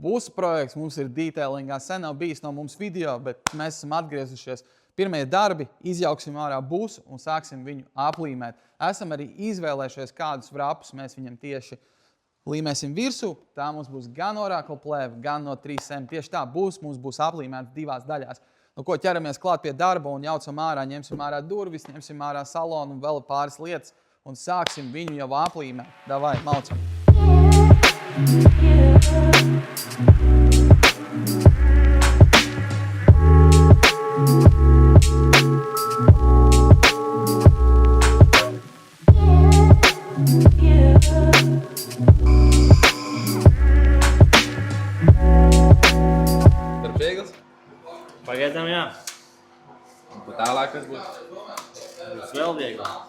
Būsu projekts, mums ir detailingā, sen nav bijis no mums video, bet mēs esam atgriezušies. Pirmie darbi, izjauksim ārā būsu un sāksim viņu aplīmēt. Esam arī izvēlējušies kādus vrapus, mēs viņam tieši līmēsim virsū. Tā mums būs gan orakla plēve, gan no 3M. Tieši tā mums būs aplīmēts divās daļās. Nu, ko ķeramies klāt pie darba un jaucam ārā, ņemsim ārā durvis, ņemsim ārā salonu un vēl pāris lietas un sāksim viņu jau aplīmēt. Davai, maucam! Pagaidām, jā. Un ko tālāk, kas būs? Būs vēl vieglāk.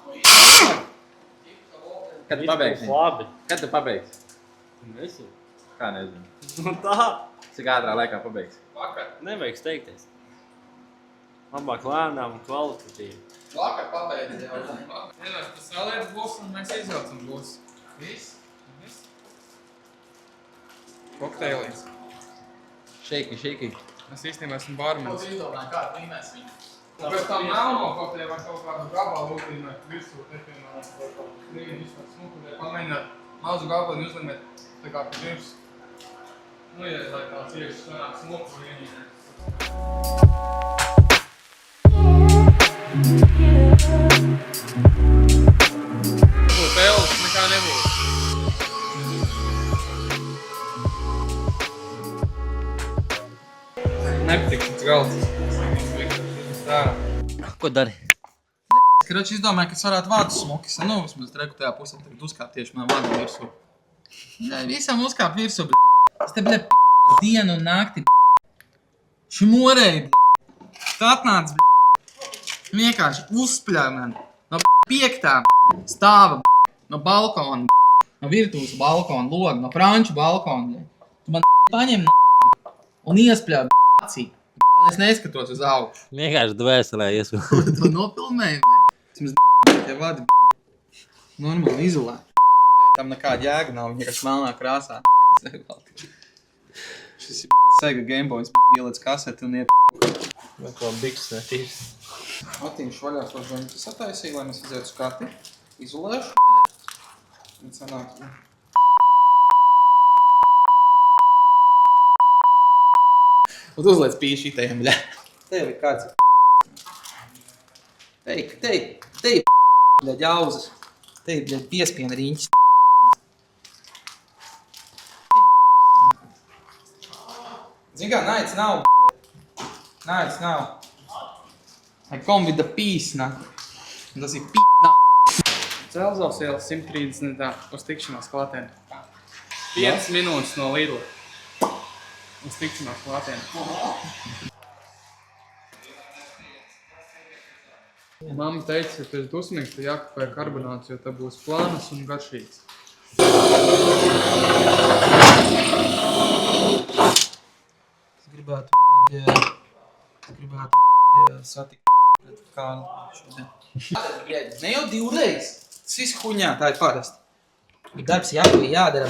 Kad tu pabeigsi? Labi. Kad tu pabeigsi? Nezinu. Kā nezinu? Nu tā. Cik ātrā laikā pabeigsi? Vakar. Nevajag steigties. Labāk lēnām un kvalitatīvi. Vakar pabeidzi jau. Tas salēdz būs un mēs izjaucam būs. Viss? Kokteilīs. Šeiki. Es īstenībā esmu barmenis. Ko tu izdomāji, kā līmēs viņu? Un pēc tam melno kokteili vai kaut kādu gabalu uzlīmēt virsū, te piemēram, kaut kādu krīnu izmēt smuku, pamēģināt mazu gabalu uzlīmēt tā kā pie virs. Nu, ja lai tā cieši sanāk smuku vienīgi. Būtu pēles, nekā nebūtu. Nepatīk šis galds. Tā. Ko dari? Karoči izdomāju, ka es varētu vādu smuki. Nu, vismaz reku tajā pusē tagad uzkāpt tieši man vādu virsū. Visam uzkāpt virsū, Es te, dienu un nakti, šmorēji, Tu atnāc, vienkārši uzspļāj man no 5. stāva, no balkona, no virtuves balkona, loga, no franču balkona. Tu man paņem un iespļāj acī. Es neskatos uz augšu. Vienkārši dvēselē iesku. To nofilmēju, Mēs tie vadi, normāli izolē. Tam nekāda jēga nav, viņa kas melnā krāsā. Šis ir Sega Gameboys, ieliec kaseti un iet. Vai ko biks netīrs? Matīņš vaļā to žoņu sataisīja, lai mēs izētu uz karti. Izolēšu. Un sanāk. Un tu uzliec pīšītajiem, bļa. Tev ir kāds. Te bļa, ģauzas. Te bļa, piespiena riņķis. Zin kā, naids nav. Naids nav. I come with the peace, na. Un tas ir p***, na. Zelzovs iela 130 uz tikšanās klātienu. 5 minūtes no Lidla. Uz tikšanās klātienu. Mamma teica, ka tu esi dusmīgs, tu jākapē karbonāts, jo tā būs plānas un garšīgs. Es gribētu satikt pret kādu šodien. Ne jau 2 reizes. Tas viss huņā, tā ir parasti. Darbs jādara,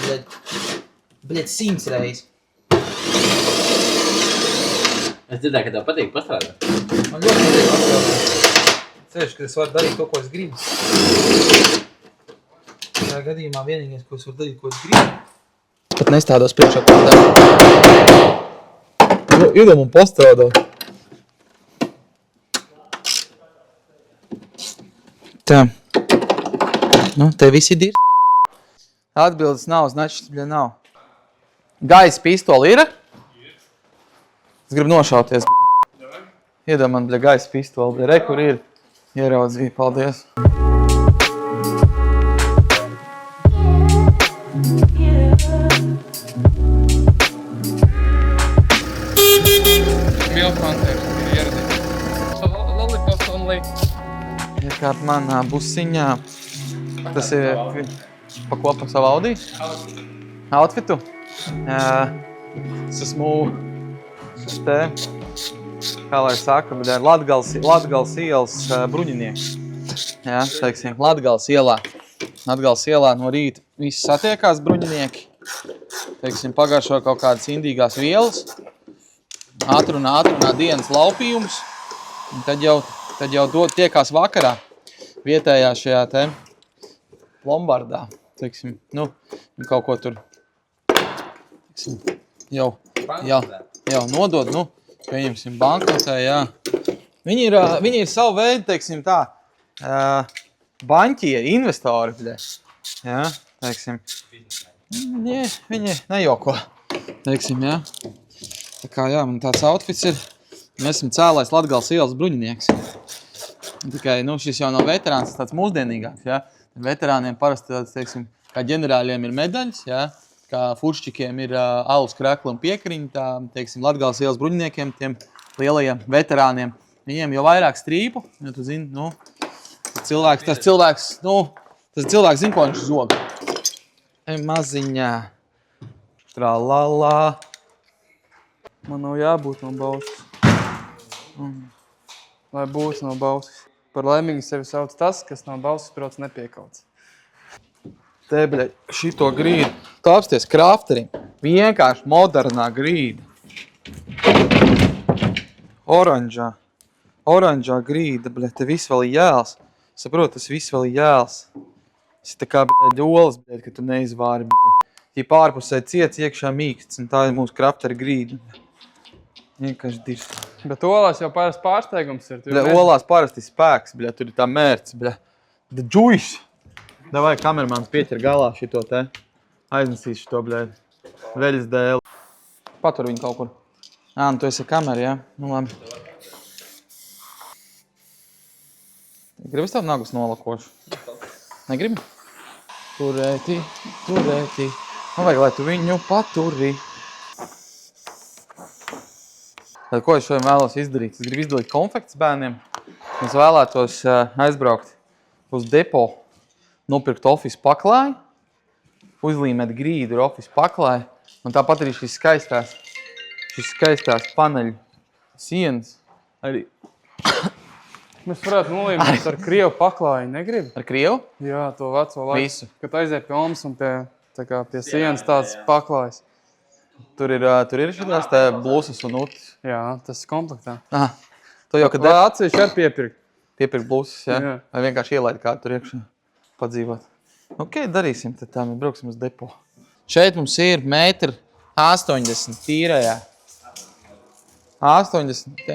bļed 100 reizes. Es dzirdēju, ka tev patīk pastrādāt. Man ļoti patīk pastrādāt. Ceļš, ka es varu darīt to, ko es gribu. Tajā gadījumā vienīgais, ko es varu darīt, ko es gribu. Pat nestādos priekšā, ko es daru. Idam un pastrādāt. Tā. Nu, te visi ir. Atbildes nav, značs, bļa, nav. Gaisa pistoli ir? Es gribu nošauties, bļa. Iedam man, bļa, gaisa pistoli, bļa. Re, kur ir? Ieraudzīju, paldies. Milfantērs ir ieradies. Lollipops only. Iekārt manā busiņā. Tas ir pa ko pa savu Audi? Outfitu? Es esmu te, kā lai saka, bet Latgales ielas bruņinieks. Jā, teiksim, Latgales ielā no rīta visi satiekās bruņinieki. teiksim, pagaršo kaut kādas indīgās vielas, atrunā dienas laupījums, un tad jau tiekās vakarā vietējā šajā te Lombardā, teiksim, nu, kaut ko tur, teiksim, jau nodod, nu, pieņemsim bankrotē, jā. Viņi ir savu veidu, teiksim tā, baņķieri, investori, bļē. Jā, teiksim. Viņi nejoko, teiksim, jā. Tā kā, jā, man tāds outfits ir. Mēs esam cēlais Latgales ielas bruņinieks. Tikai, nu, šis jau nav veterāns, tas tāds mūsdienīgāks, jā. Veterāniem parasti tāds, teiksim, kā ģenerāļiem ir medaļas, jā. Kā furščikiem ir alus krekli un piekriņi, tā, teiksim, Latgales ielas bruņiniekiem, tiem lielajiem veterāniem. Viņiem jau vairāk strīpu, jo tu zini, nu, tas cilvēks zina, ko viņš zog. Maziņā. Tralalā. Man nav jābūt no bausas. Lai būtu no bausas. Par laimīgi sevi sauc tas, kas no bausas prots nepiekauts. Te, bļaļ, šito grīdu. Tu apsties krafterim. Vienkārši modernā grīda. Oranžā grīda, bļaļ, te viss vēl ir jēls. Saprot, tas viss vēl ir jēls. Tas ir tā kā, bļaļ, olas, bļaļ, ka tu neizvāri, bļaļ. Ja pārpusē ciets, iekšā mīksts, un tā ir mūsu kraftera grīda. Vienkārši dirs. Bet olās jau parasti pārsteigums ir. Bļaļ, olās parasti spēks, bļaļ, tur ir tā mērķis, bļaļ. The juice! Davai, kameramāns pieķer galā šito te. Aiznesīs šito, bļaļ. Veļas dēli. Patur viņu kaut kur. Nu tu esi kamera, jā? Nu labi. Gribas tev nagus nolakošu? Negribi? Turēti. Man vajag, lai tu viņu paturi. Tad, ko es šodien vēlos izdarīt? Es gribu izdalīt konfekts bērniem. Es vēlētos aizbraukt uz depo, nopirkt office paklāju, uzlīmēt grīdu ar office paklāju, un tāpat arī šis skaistās paneļu sienas. Arī. Mēs varētu nolīmēt ar krievu paklāju, negribi? Ar krievu? Jā, to veco laiku. Visu. Kad aiziet pie omas un pie sienas tāds paklājs. Tur ir šitās te blusas un utis. Jā, tas ir komplektā. Aha. To jau, kad Vai atsevišķi ar piepirkt? piepirkt blusas, jā? Jā. Vai vienkārši ielaid kādu tur iekšā padzīvot. Ok, darīsim, tad tā mēs brauksim uz depo. Šeit mums ir 1,80 m tīrajā. 80. Te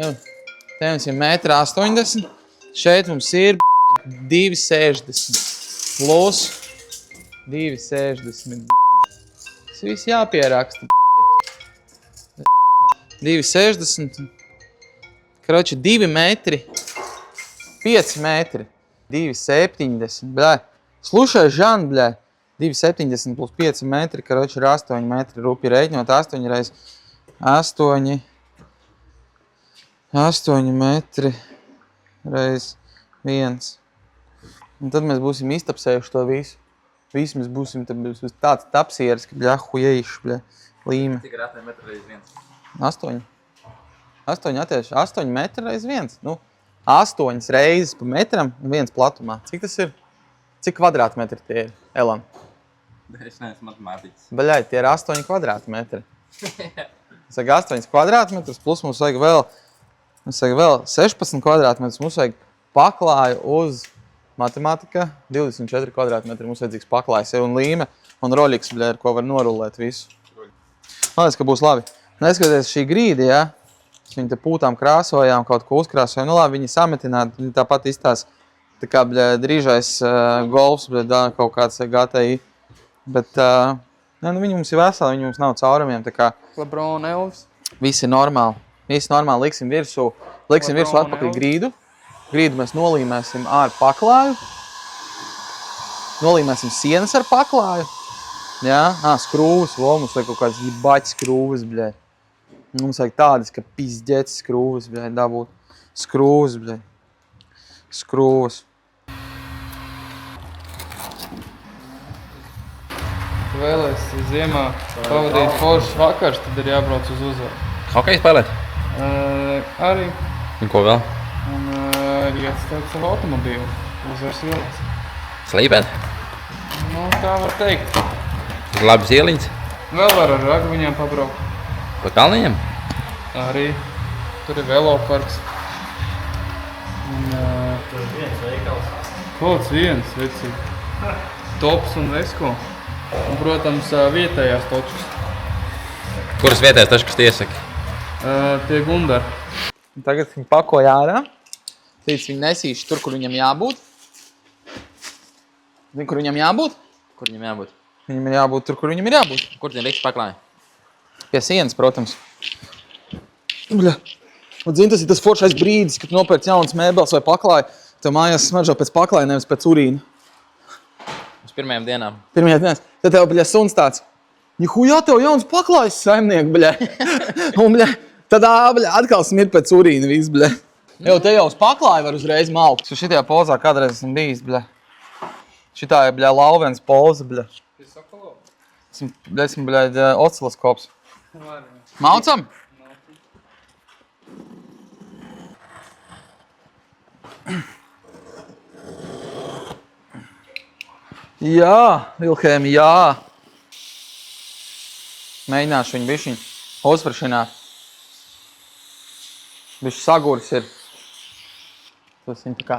mums ir 1,80 m. Šeit mums ir 2,60 plus 2,60. Tas viss jāpieraksta. 2,60. Kroči, 2 metri. 5 metri. 2,70. Bļā. Slušai, Žan, bļā. 2,70 plus 5 metri. Kroči, ir 8 metri. Rupi reiķņot 8 reiz 8. 8 metri reiz 1. Un tad mēs būsim iztapsējuši to visu. Visu mēs būsim tāds tapsieris, ka bļā hujeiši, bļā, līme. Cik ir 8 metri reiz 1? 8. 8 metri reiz 1. Nu, 8 reizes pa metram un 1 platumā. Cik tas ir? Cik kvadrātmetri tie ir, Elan? Es neesmu matemātiķis. Baļai, tie ir 8 kvadrātmetri. Es vajag 8 kvadrātmetrus, plus mums vajag vēl 16 kvadrātmetrus. Mums vajag paklāju uz matemātika 24 kvadrātmetri. Mums vajadzīgs paklājs un līme un roļiks, bļā, ar ko var norulēt visu. Man liekas, ka būs labi. Neskatoties šī grīda, jā, viņi te pūtām krāsojām, kaut ko uzkrāsojām. Nu labi, viņi sametināti, viņi tāpat izstās tā kā, bļā, drīžais golfs, bļā, kaut kāds GTI. Bet, nu, viņi mums ir veseli, viņi mums nav caurumiem, tā kā. Lebron Elvis. Viss ir normāli. Viss normāli, liksim virsū atpakaļ grīdu. Grīdu mēs nolīmēsim ar paklāju. Nolīmēsim sienas ar paklāju. Jā, skrūvas, mums vajag kaut kādas baķi skrūvas, bļē. Mums vajag tādas, ka pizģēts skrūvas, bļē, dabūt. Skrūvas, bļē. Skrūvas. Tu vēlēsi ziemā pavadīt foršas vakars, tad ir jābrauc uz uzvaru. Hokej spēlēt? Arī. Un ko vēl? Un ir jāatstāt savu automobīlu uzvaras ielās. Slīpēt? Nu, tā var teikt. Labas ieliņas? Vēl var ar ragviņām pabraukt. Pa kalniņam? Arī. Tur ir veloparks. Un, Tur ir viens veikals. Kaut viens, vecī. Tops un Vesko. Un, protams, vietējās točkas. Kuras vietēs taču, kas tie iesaki? Tie Gundari. Tagad viņi pakoja ārā. Līdz viņi nesīši tur, kur viņam jābūt. Zini, kur viņam jābūt? Kur viņam jābūt? Viņam ir jābūt tur, kur viņam ir jābūt. Kur tie liks paklāja? Pie sienas, protams. Bļa. Un zini, tas ir tas foršais brīdis, kad nopērc jaunas mēbeles vai paklāja. Tev mājās smaržo pēc paklāja, nevis pēc urīna. Uz pirmajām dienām. Pirmajā dienās. Tad tev, bļa, suns tāds. Nihujā, tev jauns paklājas saimnieki, bļa. Un, bļa, tad, bļa, atkal smirt pēc urīna viss, bļa. Jau te jau uz paklāja var uzreiz malkt. Šitajā pozā kādreiz esmu bijis, bļa. Šitā ir, bļa, lauvens poza, bļa. Esmu, bļa, osciloskops. Maucam? Jā, Vilhelm, jā. Mēģināšu viņu bišķiņ uzvaršināt. Bišķi sagurs ir. Tas viņu tā kā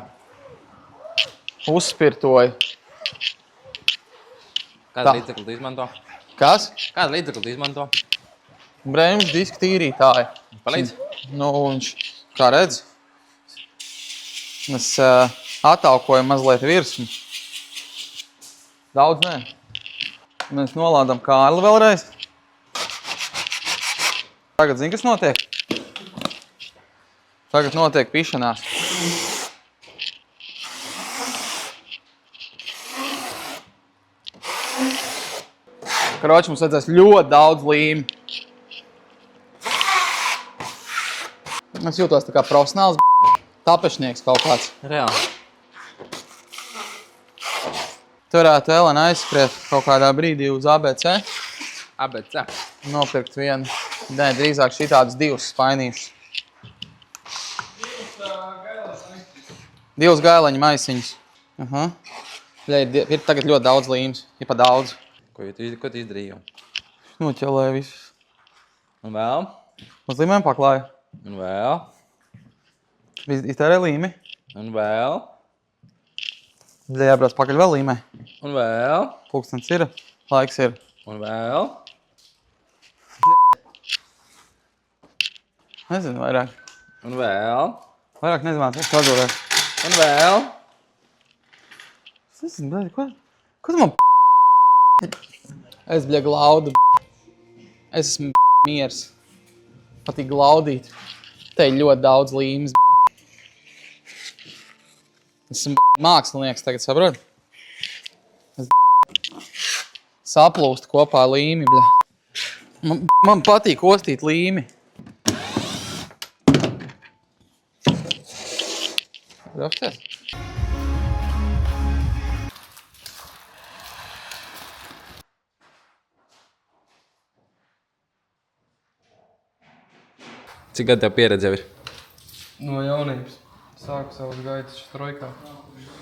uzspirtoja. Kādu līdzekli tu izmanto? Kas? Kādu līdzekli tu izmanto? Brēmas diska tīrītāji. Palīdz? Nu, viņš, kā redz, es ataukoju mazliet virsmu. Daudz nē. Mēs nolādām Kārli vēlreiz. Tagad zini, kas notiek? Tagad notiek pišanās. Kroči, mums vajadzēs ļoti daudz līmi. Es jūtos tā kā profesionāls tapešnieks kaut kāds. Reāli. Tu varētu, Elena, aizskriet kaut kādā brīdī uz ABC. ABC. Nopirkt vienu. Nē, drīzāk šitādus divus spainīšus. Divus gaileņu maisiņus. Aha. Ir tagad ļoti daudz līmes. Ir pa daudz. Ko tu izdarīji? Noķelē visus. Un vēl? Uz līmēm paklāja. Un vēl? Iztērē līmi. Un vēl? Jābrauc pakaļ vēl līmē. Un vēl? Pulkstens ir. Laiks ir. Un vēl? Nezinu vairāk. Un vēl? Vairāk nezinātu. Pagurēt. Un vēl? Es nezinu, bļaļ, ko tu man Es, bļa, glaudu. Es esmu miers. Patīk glaudīt. Te ir ļoti daudz līmes. Esmu mākslinieks tagad, saprot? Es saplūstu kopā līmi, bļa. Man patīk ostīt līmi. Rapsties? Cik gadu tev pieredze jau ir? No jaunības. Sāku savus gaitas strojkā.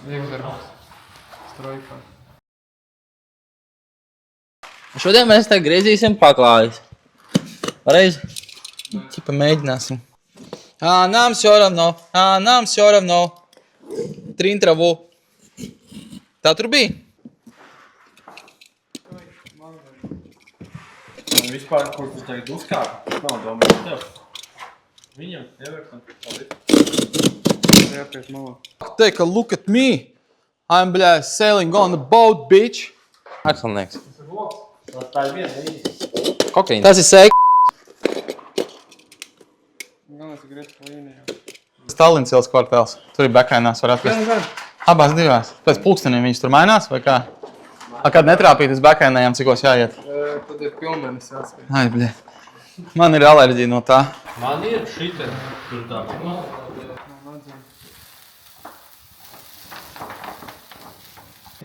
Iekdarbs. Strojkā. Šodien mēs te griezīsim paklājus. Pareizi? Ķipa mēģināsim. Нам всё равно. Нам всё равно. Trīn travu. Tā tur bija? Un vispār, kur tu tagad uzkāpi? Nav domāju tev. Viņam nevērsam. Paldies. Jāpiet malā. Take a look at me. I'm, bļā, sailing on the boat, bitch. Akselnieks. Tā ir viena līnija. Kokaīna. Tas ir seik. Galvenais ir griezts pa līnijām. Stalins ielas kvartāls. Tur ir bekainās, var atrast. Abās divās. Pēc pulksteniem viņas tur mainās, vai kā? Kad netrāpīt uz bekainējām, cikos jāiet? Tad ir pilnvenis jāspēj. Ai, bļā. Man ir alerģija no tā. Man ir šita, tur tā.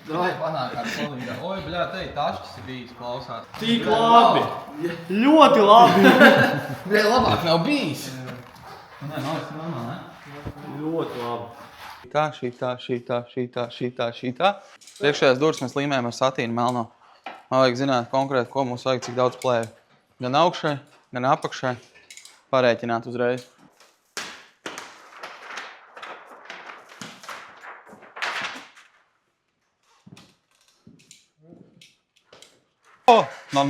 Davai panāk ar solīdā. Oi, bļā, te ir taškas ir bijis, klausās. Tik labi. Ļoti labi. Bļā, labāk nav bijis. Nē, nav es normāli, ne? Ļoti labi. Šitā. Priekšējās durvis mēs līmējam ar satīnu melno. Man vajag zināt konkrēti, ko mums vajag, cik daudz plēju. Gan augšai, gan apakšai. Parēķināt uzreiz. Oh, no.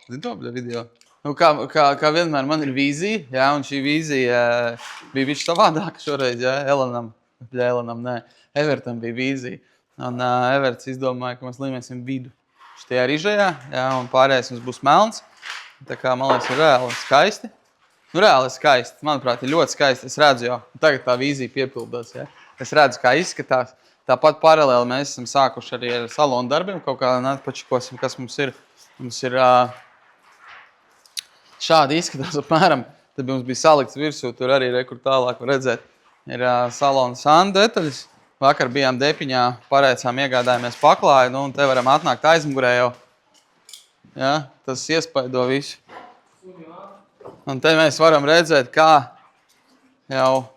Zini to, bļa, video? Nu, kā vienmēr man ir vīzija, jā, un šī vīzija bija bišķi savādāka šoreiz, jā, Elanam, nē, Evertam bija vīzija. Un Everts izdomāja, ka mēs līmēsim vidu šitajā rižajā, jā, un pārējais mums būs melns. Tā kā, man liekas, ir reāli skaisti. Nu, reāli skaisti, manuprāt, ir ļoti skaisti. Es redzu jau, tagad tā vīzija piepildās, jā. Es redzu, kā izskatās. Tāpat paralēli mēs esam sākuši arī ar salonu darbiem, kaut kā atpačikosim, kas mums ir. Mums ir šādi izskatās apmēram. Tad mums bija salikts virsū, tur arī rekur tālāk var redzēt. Ir salona sānu detaļas. Vakar bijām Depiņā, pareicām, iegādājāmies paklāju, nu, un te varam atnākt aizmugurē jau. Ja, tas iespaido visu. Un te mēs varam redzēt, kā jau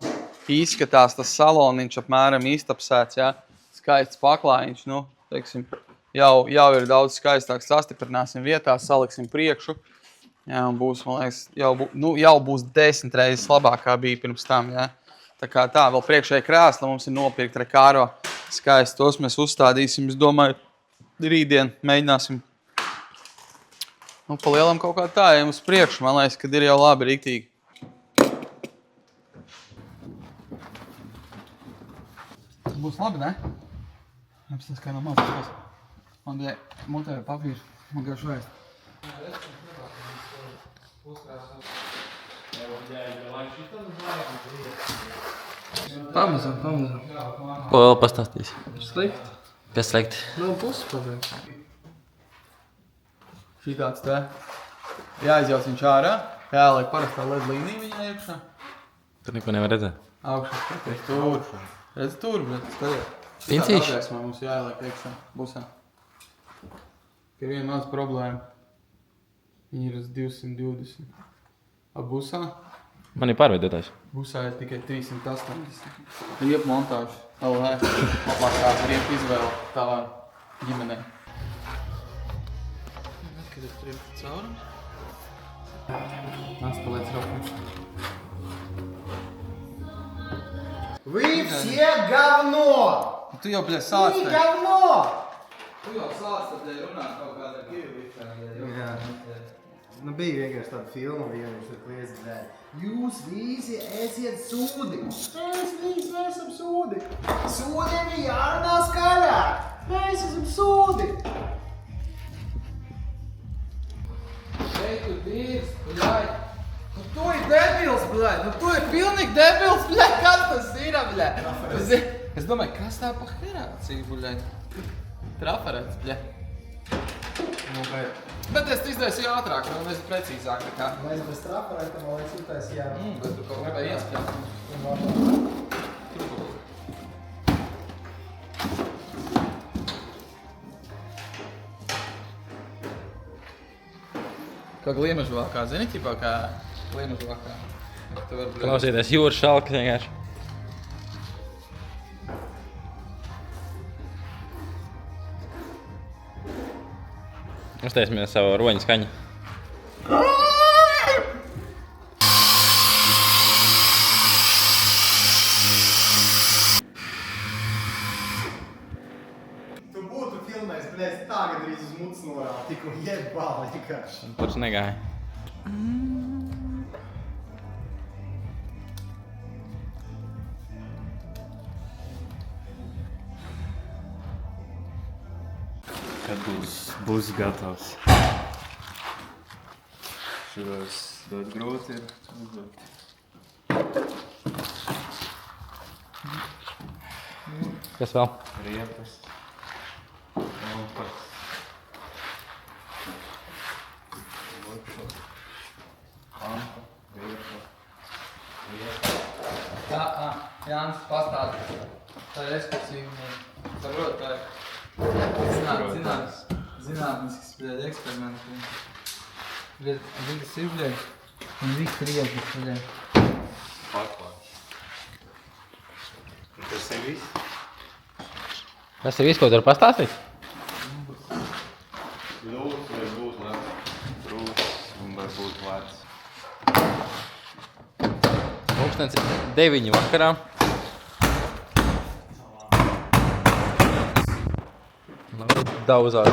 izskatās tas saloniņš apmēram iztapsēts, ja. Skaists paklājiņš, nu, teiksim, jau ir daudz skaistāks, sastiprināsim vietās, saliksim priekšu. Ja, un būs, man liekas, jau būs 10 reizes labāk, kā bija pirms tam, ja. Tā kā tā, vēl priekšēji krēsli mums ir nopirkt rekāro skaisti. Tos mēs uzstādīsim, es domāju, rītdien mēģināsim. Nu, pa lielam kaut kā tā, ejam uz priekšu, man liekas, kad ir jau labi riktīgi. Tas būs labi, ne? Apstāst, kā no mazas. Man bija mutē papīrs, man gājuši vēst. Pamazām. Ko vēl pastāstīsi? Slikti. Pēc slikti. Nav puses pagājis. Šī tāds te. Jāizjauc viņš ārā. Jāliek parastā LED līnija viņā iekšā. Tur neko nevar redzēt. Augšā, skaties, tur. Redz tur, bet skaties. Pincīši? Tā atvērsmā mums jāieliek iekšā busā. Ir viena maz problēma. Viņi ir uz 220. A busā? Man ir pārveidotājs. Busā ir tikai 380. Riepu montāžu. LV. Labākā riepu izvēle tavā ģimenē. Kad ir riepu caurums? Насталец роком. Вы все говно! Tu jau, bļa, sāc Вы te. говно! Tu jau sāc te runāt kaut kādā kirilišā. Jā. Nu bija vienkārši tāda filma, vienkārši tur kliedz, blēd. Jūs visi esiet sūdi. Mēs visi esam sūdi. Sūdiem ir jārunā skaļāk. Mēs esam sūdi. Šeit tu dīrs, bļai. Nu tu ir debils, bļai. Nu tu ir pilnīgi debils, bļai. Kas tas ir, bļai? Es domāju, kas tā pa herācija, bļai? Trafarets, bļai. Nu, bet es izdarīju ātrāk, un es precīzāk nekā. Mēs bez trafarēta, man liekas, jūtais jā. Bet tu kaut gribēji iespļāt. Kā gliemežvākā, zini, ķipā kā gliemežvākā? Klausieties, jūras šalkas vienkārši. Uztaisimies savu roņu skaņu. Tu būtu filmējis, blēd, tā gadrīz uz mutas norāda, tikko jebā vienkārši. Taču negāja. Kad būs gatavs. Šos ļoti grūti ir uzlikt. Kas vēl? Riepas. Elpas. Lampa. Riepa. Tā, Jānis pastāda. Tā ir ekskursija. Saprot, tā ir zinātnisks, bļaļ, eksperimenti. Bļaļ, zini, kas ir, bļaļ? Un viss riezis, bļaļ. Paklājs. Tas ir viss? Tas ir viss, ko tu vari pastāstīt? Lūdzu, vai būs labs trūks un vai būs vārds. Pūkstens 9 vakarā. Daudzāk.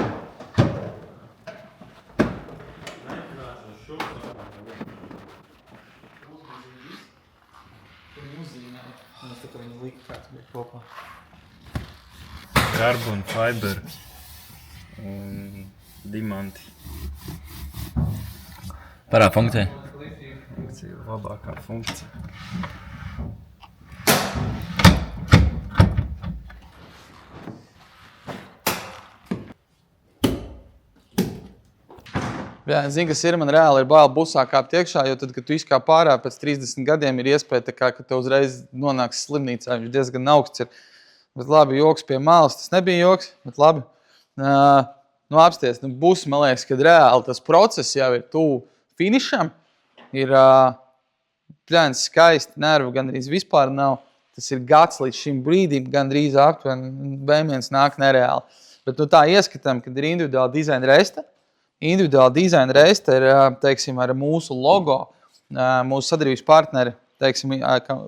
Carbon fiber un diamanti. Parā funkcija. Funkcija ir labākā funkcija. Jā, zinu, kas ir, man reāli ir bail busā kāpt iekšā, jo tad, kad tu izkāp ārā pēc 30 gadiem, ir iespēja, tā kā, ka tu uzreiz nonāks slimnīcā, viņš diezgan augsts ir. Bet labi, joks pie malas, tas nebija joks, bet labi. Apsties, bus, man liekas, kad reāli tas process jau ir tuvu finišam, ir skaisti, nervu gandrīz vispār nav. Tas ir gads līdz šim brīdim, gandrīz aptuveni, bēmiens nāk nereāli. Bet tā ieskatām, kad ir individuāla dizaina resta. Individuāla dizaina resta ir, teiksim, ar mūsu logo, mūsu sadarbības partneri, teiksim,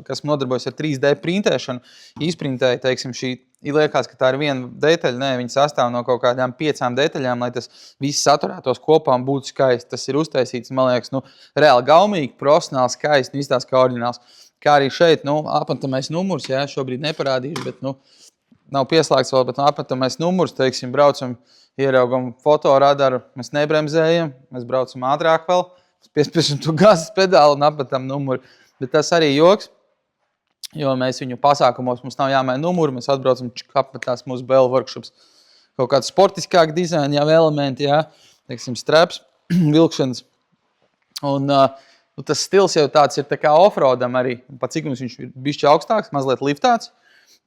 kas nodarbojas ar 3D printēšanu, izprintēja, teiksim, šī, liekas, ka tā ir viena detaļa, ne, viņi sastāv no kaut kādām 5 detaļām, lai tas viss saturētos kopā un būtu skaisti. Tas ir uztaisīts, man liekas, reāli gaumīgi, profesionāli skaisti, izstās kā oriģināls. Kā arī šeit, apatamais numurs, jā, šobrīd neparādīšu, bet, nav pieslēgts vēl, bet apatamais numurs, teiksim, braucam, ieraugam fotoradaru, mēs nebremzējam, mēs braucam ātrāk vēl, piespiešam tu gazas pedāli un apatam numuru. Bet tas arī joks, jo mēs viņu pasākumos, mums nav jāmaina numuru, mēs atbraucam, apmetās mūsu BL workshops. Kaut kāds sportiskāk dizaini, jau elementi, jā, teiksim, straps, vilkšanas. Un tas stils jau tāds ir tā kā offroadam arī, pat cik mums viņš ir bišķi augstāks, mazliet liftāts.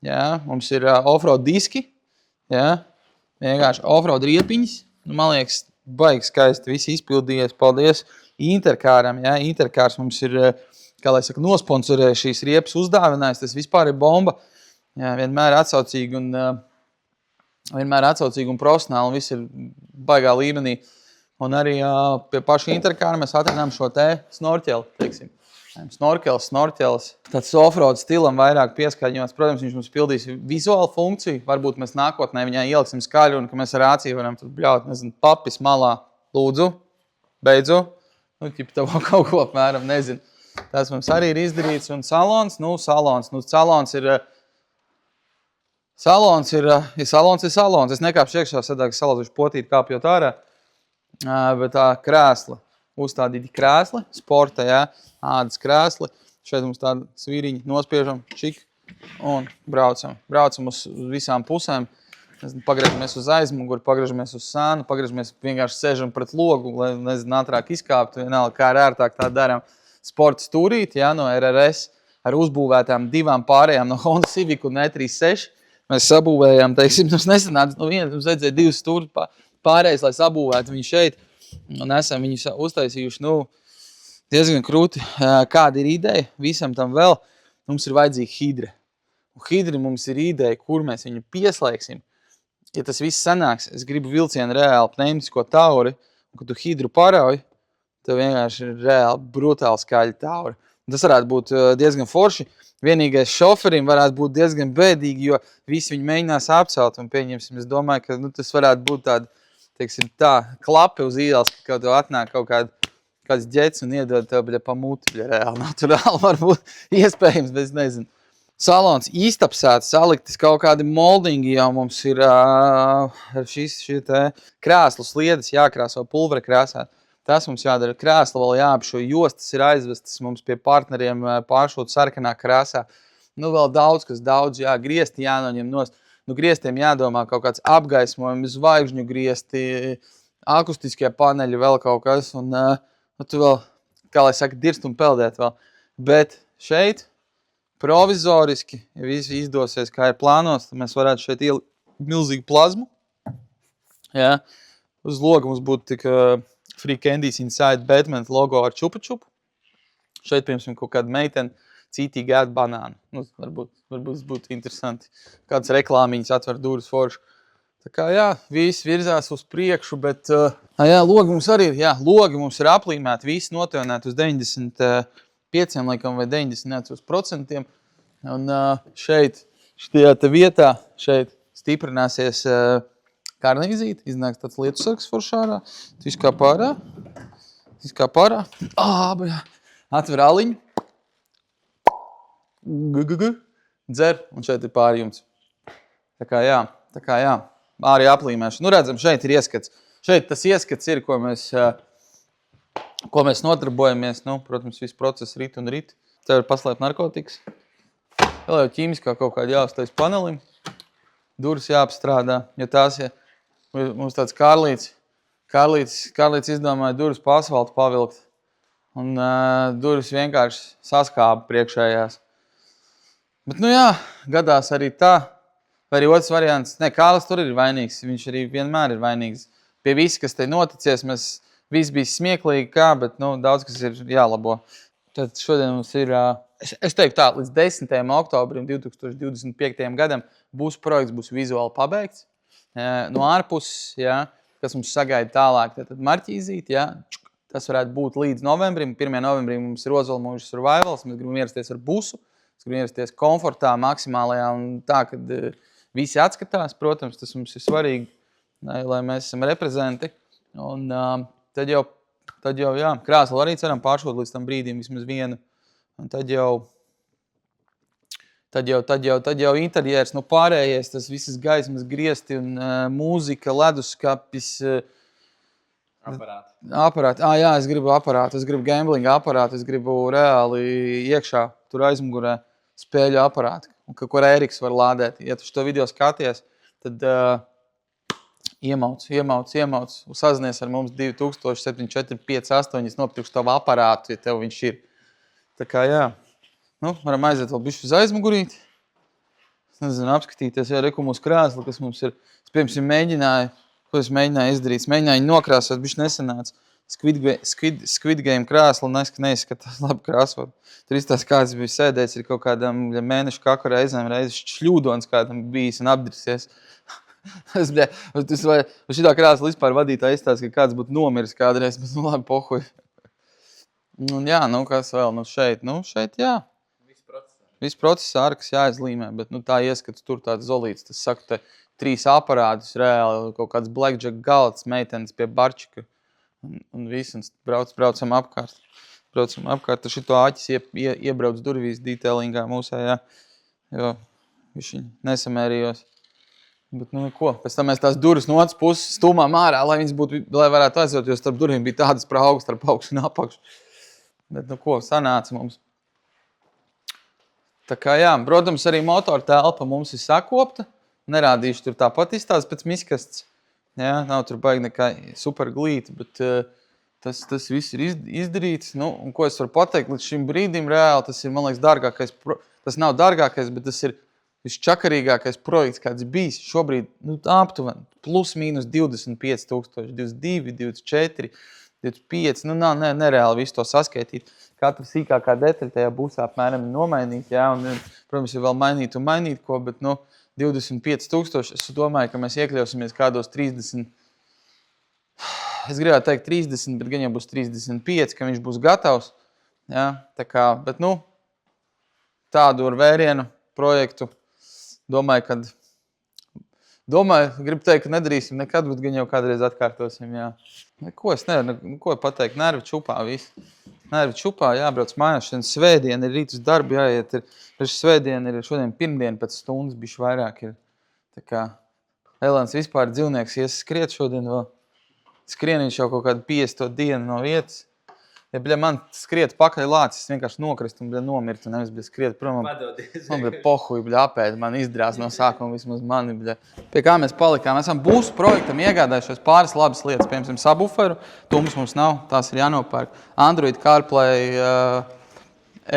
Jā, mums ir offroad diski, jā, vienkārši offroad riepiņas. Man liekas, baigi skaisti, visi izpildījies, paldies Interkāram, jā, Interkārs mums ir, kā lai saka, nosponsorēja šīs riepas uzdāvinājis, tas vispār ir bomba, jā, vienmēr atsaucīgi un profesionāli, un viss ir baigā līmenī. Un arī pie paša Interkāra mēs atradām šo te snorķeli, teiksim. Snorķels, tāds offroad stilam vairāk pieskaļņots. Protams, viņš mums pildīs vizuālu funkciju. Varbūt mēs nākotnē viņai ieliksim skaļu un ka mēs ar āciju varam tur bļaut, nezinu, papis malā. Lūdzu, beidzu. Tev kaut ko apmēram, nezinu. Tas mums arī ir izdarīts. Un salons. Salons ir. Es nekāpšu iekšā, sadāk salauzuši potīt kāpjot ārā. Bet tā krēsla. Uzstādīti krēsli, sporta, jā, ādas krēsli. Šeit mums tāda svīriņa nospiežam, čik, un braucam. Braucam uz visām pusēm. Pagriežamies uz aizmuguri, pagriežamies uz sānu, pagriežamies vienkārši sēžam pret logu, lai, nezinu, ātrāk izkāptu. Vienalga, kā ir ērtāk tā daram. Sporta stūrīti, jā, no RRS, ar uzbūvētām 2 pārējām no Honda Civic un E36. Mēs sabūvējām, teiksim, mums nesanāca, mums vajadzēja 2 stūri pārējais, lai sabūvētu viņu šeit. Un esam viņus uztaisījuši, diezgan krūti. Kāda ir ideja? Visam tam vēl mums ir vajadzīga hidra. Un hidri mums ir ideja, kur mēs viņu pieslēgsim. Ja tas viss sanāks, es gribu vilcienu reāli pneumatisko tauri, un kad tu hidru parauj, tev vienkārši ir reāli brutāli skaļi tauri. Un tas varētu būt diezgan forši. Vienīgais šoferim varētu būt diezgan bēdīgi, jo visi viņi mēģinās apcelt. Un pieņemsim, es domāju, ka tas varētu būt tāda, teiksim, tā klape uz ielas, ka tev atnāk kaut kāds ģets un iedod tev pa muti, reāli, naturāli varbūt iespējams, bet es nezinu. Salons īstapsēts, saliktis kaut kādi moldingi jau mums ir šie te krēslu sliedes jākrāso pulvera krāsā. Tas mums jādara krēsla, vēl jāapšo jostas ir aizvestas mums pie partneriem pāršūt sarkanā krāsā. Vēl daudz, griezti jānoņem nost. Grieztiem jādomā kaut kāds apgaismojumi, zvaigžņu griezti, akustiskie paneļi, vēl kaut kas. Un tu vēl, kā lai saka, dirst un peldēt vēl. Bet šeit provizoriski, ja viss izdosies, kā ir plānots, tad mēs varētu šeit ielikt milzīgu plazmu. Jā. Uz loga mums būtu tik Free Candies Inside Batman logo ar čupa-čupu. Šeit, piemēram, kaut kāda meitene citīgi ēd banānu. Nu, varbūt būtu interesanti. Kāds reklāmiņas atver durvis forši. Tā kā, jā, viss virzās uz priekšu, bet, jā, logi mums arī ir, logi mums ir aplīmēti, visi noteunēti uz 95, laikam, vai 90%. Un šeit, šajā te vietā, šeit stiprināsies karnīzīti, iznāks tāds lietusargs foršārā, viss kā pārā, atver aliņu, dzer, un šeit ir pārjumts. Tā kā jā. Arī aplīmēšana. Nu, redzam, šeit ir ieskats. Šeit tas ieskats ir, ko mēs nodarbojamies. Nu, protams, viss process rit un rit. Te var paslēpt narkotikas. Vēl jau ķīmiskā kaut kādā jāuztais panelim. Durvis jāapstrādā, jo tās, ja mums tāds Kārlīts izdomāja durvis pa asfaltu pavilkt. Un durvis vienkārši saskāba priekšējās. Bet, nu jā, gadās arī tā. Vai arī otrs variants, Kārlis tur ir vainīgs, viņš arī vienmēr ir vainīgs. Pie visi, kas te noticies, viss bija smieklīgi, bet daudz kas ir jālabo. Tad šodien mums ir, es teiktu tā, līdz 10. oktobrim 2025. gadam projekts būs vizuāli pabeigts. No ārpuses, kas mums sagaida tālāk, tad marķīzīt, tas varētu būt līdz novembrim. 1. novembrī mums ir Ozolmužas survivals, mēs gribam ierasties ar busu, mēs gribam ierasties komfortā, maksimālajā un tā, kad visi atskatās, protams, tas mums ir svarīgi, lai mēs esam reprezenti. Un tad jau, krāslu arī ceram pāršot līdz tam brīdim vismaz vienu. Un tad jau interjērs, pārējais, tas visas gaismas griezti un mūzika, leduskapis. Aparāti. Jā, es gribu aparātu, es gribu gamblinga aparātu, es gribu reāli iekšā, tur aizmugurē spēļu aparātu. Kur Eriks var lādēt. Ja tu šo video skaties, tad iemauc, sazinies ar mums 207458, es nopirkšu tavu aparātu, ja tev viņš ir. Tā kā jā, varam aiziet vēl bišķi uz aizmugurīt. Es nezinu, apskatīties, reku mūsu krāsli, kas mums ir. Es, piemēram, mēģināju izdarīt. Es mēģināju nokrāsot, bišķi nesanāca. Squid Game krāslu neizskatās labi krāsot. Tur izstās kāds bija sēdējis, ir kaut kādam mēnešu kaku reizēm šļūdons kādam bijis un apdirsies. Uz šitā krāsla vispār vadītā izstās, ka kāds būtu nomiris kādreiz, bet labi, pohuj. Un jā, kas vēl, šeit, jā. Viss process ārkas jāizlīmē, bet tā ieskats tur tāds zolīts. Tas saka, te 3 aparātus reāli, kaut kāds blackjack galds, meitenes pie barčika. Un viss, un braucam apkārt. Ar šito āķis iebrauc durvīs detailingā mūsējā, jo viņš nesamērījos. Bet, ko, pēc tam mēs tās durvis no otras puses stūmām ārā, lai varētu aizvot, jo starp durvīm bija tādas spraugas starp augšu un apakšu. Bet, ko, sanāca mums. Tā kā, jā, protams, arī motora telpa mums ir sakopta. Nerādīšu tur tāpat izstāsts pēc miskasts. Jā, nav tur baigi nekā super glīti, bet tas viss ir izdarīts. Un ko es varu pateikt līdz šim brīdim reāli, tas ir, man liekas, dārgākais, tas nav dārgākais, bet tas ir visčakarīgākais projekts, kāds bijis šobrīd, aptuveni, plus mīnus 25,000, 22, 24, 25, nereāli visu to saskaitīt. Katra sīkākā detaļa tajā būs apmēram nomainīt, jā, un, protams, ir vēl mainīt ko, bet, 25,000, es domāju, ka mēs iekļausimies kādos 30, es gribētu teikt 30, bet gan jau būs 35, ka viņš būs gatavs, jā, tā kā, bet, tādu ar vērienu projektu, gribu teikt, ka nedarīsim nekad, bet gan jau kādreiz atkārtosim, jā. Ko es nevaru, ko pateikt, nervi čupā viss. Nervi čupā, jābrauc mājās, šodien svētdiena ir rīt uz darbu, jāiet ir, svētdiena ir šodien pirmdiena pēc stundas, bišķi vairāk ir. Tā kā Elēns vispār dzīvnieks ies skriet šodien vēl. Skrien viņš jau kaut kādu 50. dienu no vietas. Ja, man skriet pakaļ lācis, es vienkārši nokrist un, nomirtu, nevis, skriet prom. Man, pohuj, apēd, man izdrās no sākuma vismaz mani, Pie kā mēs palikām? Mēs esam būsu projektam iegādājušies pāris labas lietas, piemēram, subwooferu, mums nav, tās ir jānopērk. Android CarPlay,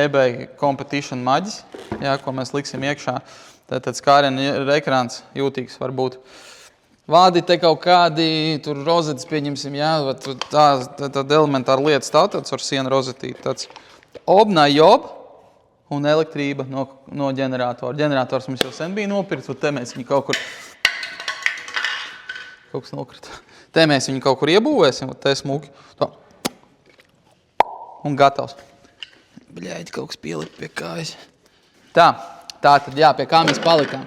eBay Competition maģis, jā, ko mēs liksim iekšā. Tad skārienu ekrāns jūtīgs varbūt. Vādi te kaut kādi, tur rozetes pieņemsim, jā, tāda elementāra lieta stāv, tāds ar sienu rozetīt, tāds obnā job, un elektrība no ģeneratora. Ģenerators mums jau sen bija nopirkts, un te mēs viņu kaut kas nokrita. Te mēs viņu kaut kur iebūvēsim, un te smuki. Tā. Un gatavs. Bļaigi, kaut kas pielikt pie kājas. Tā tad, jā, pie kā mēs palikām.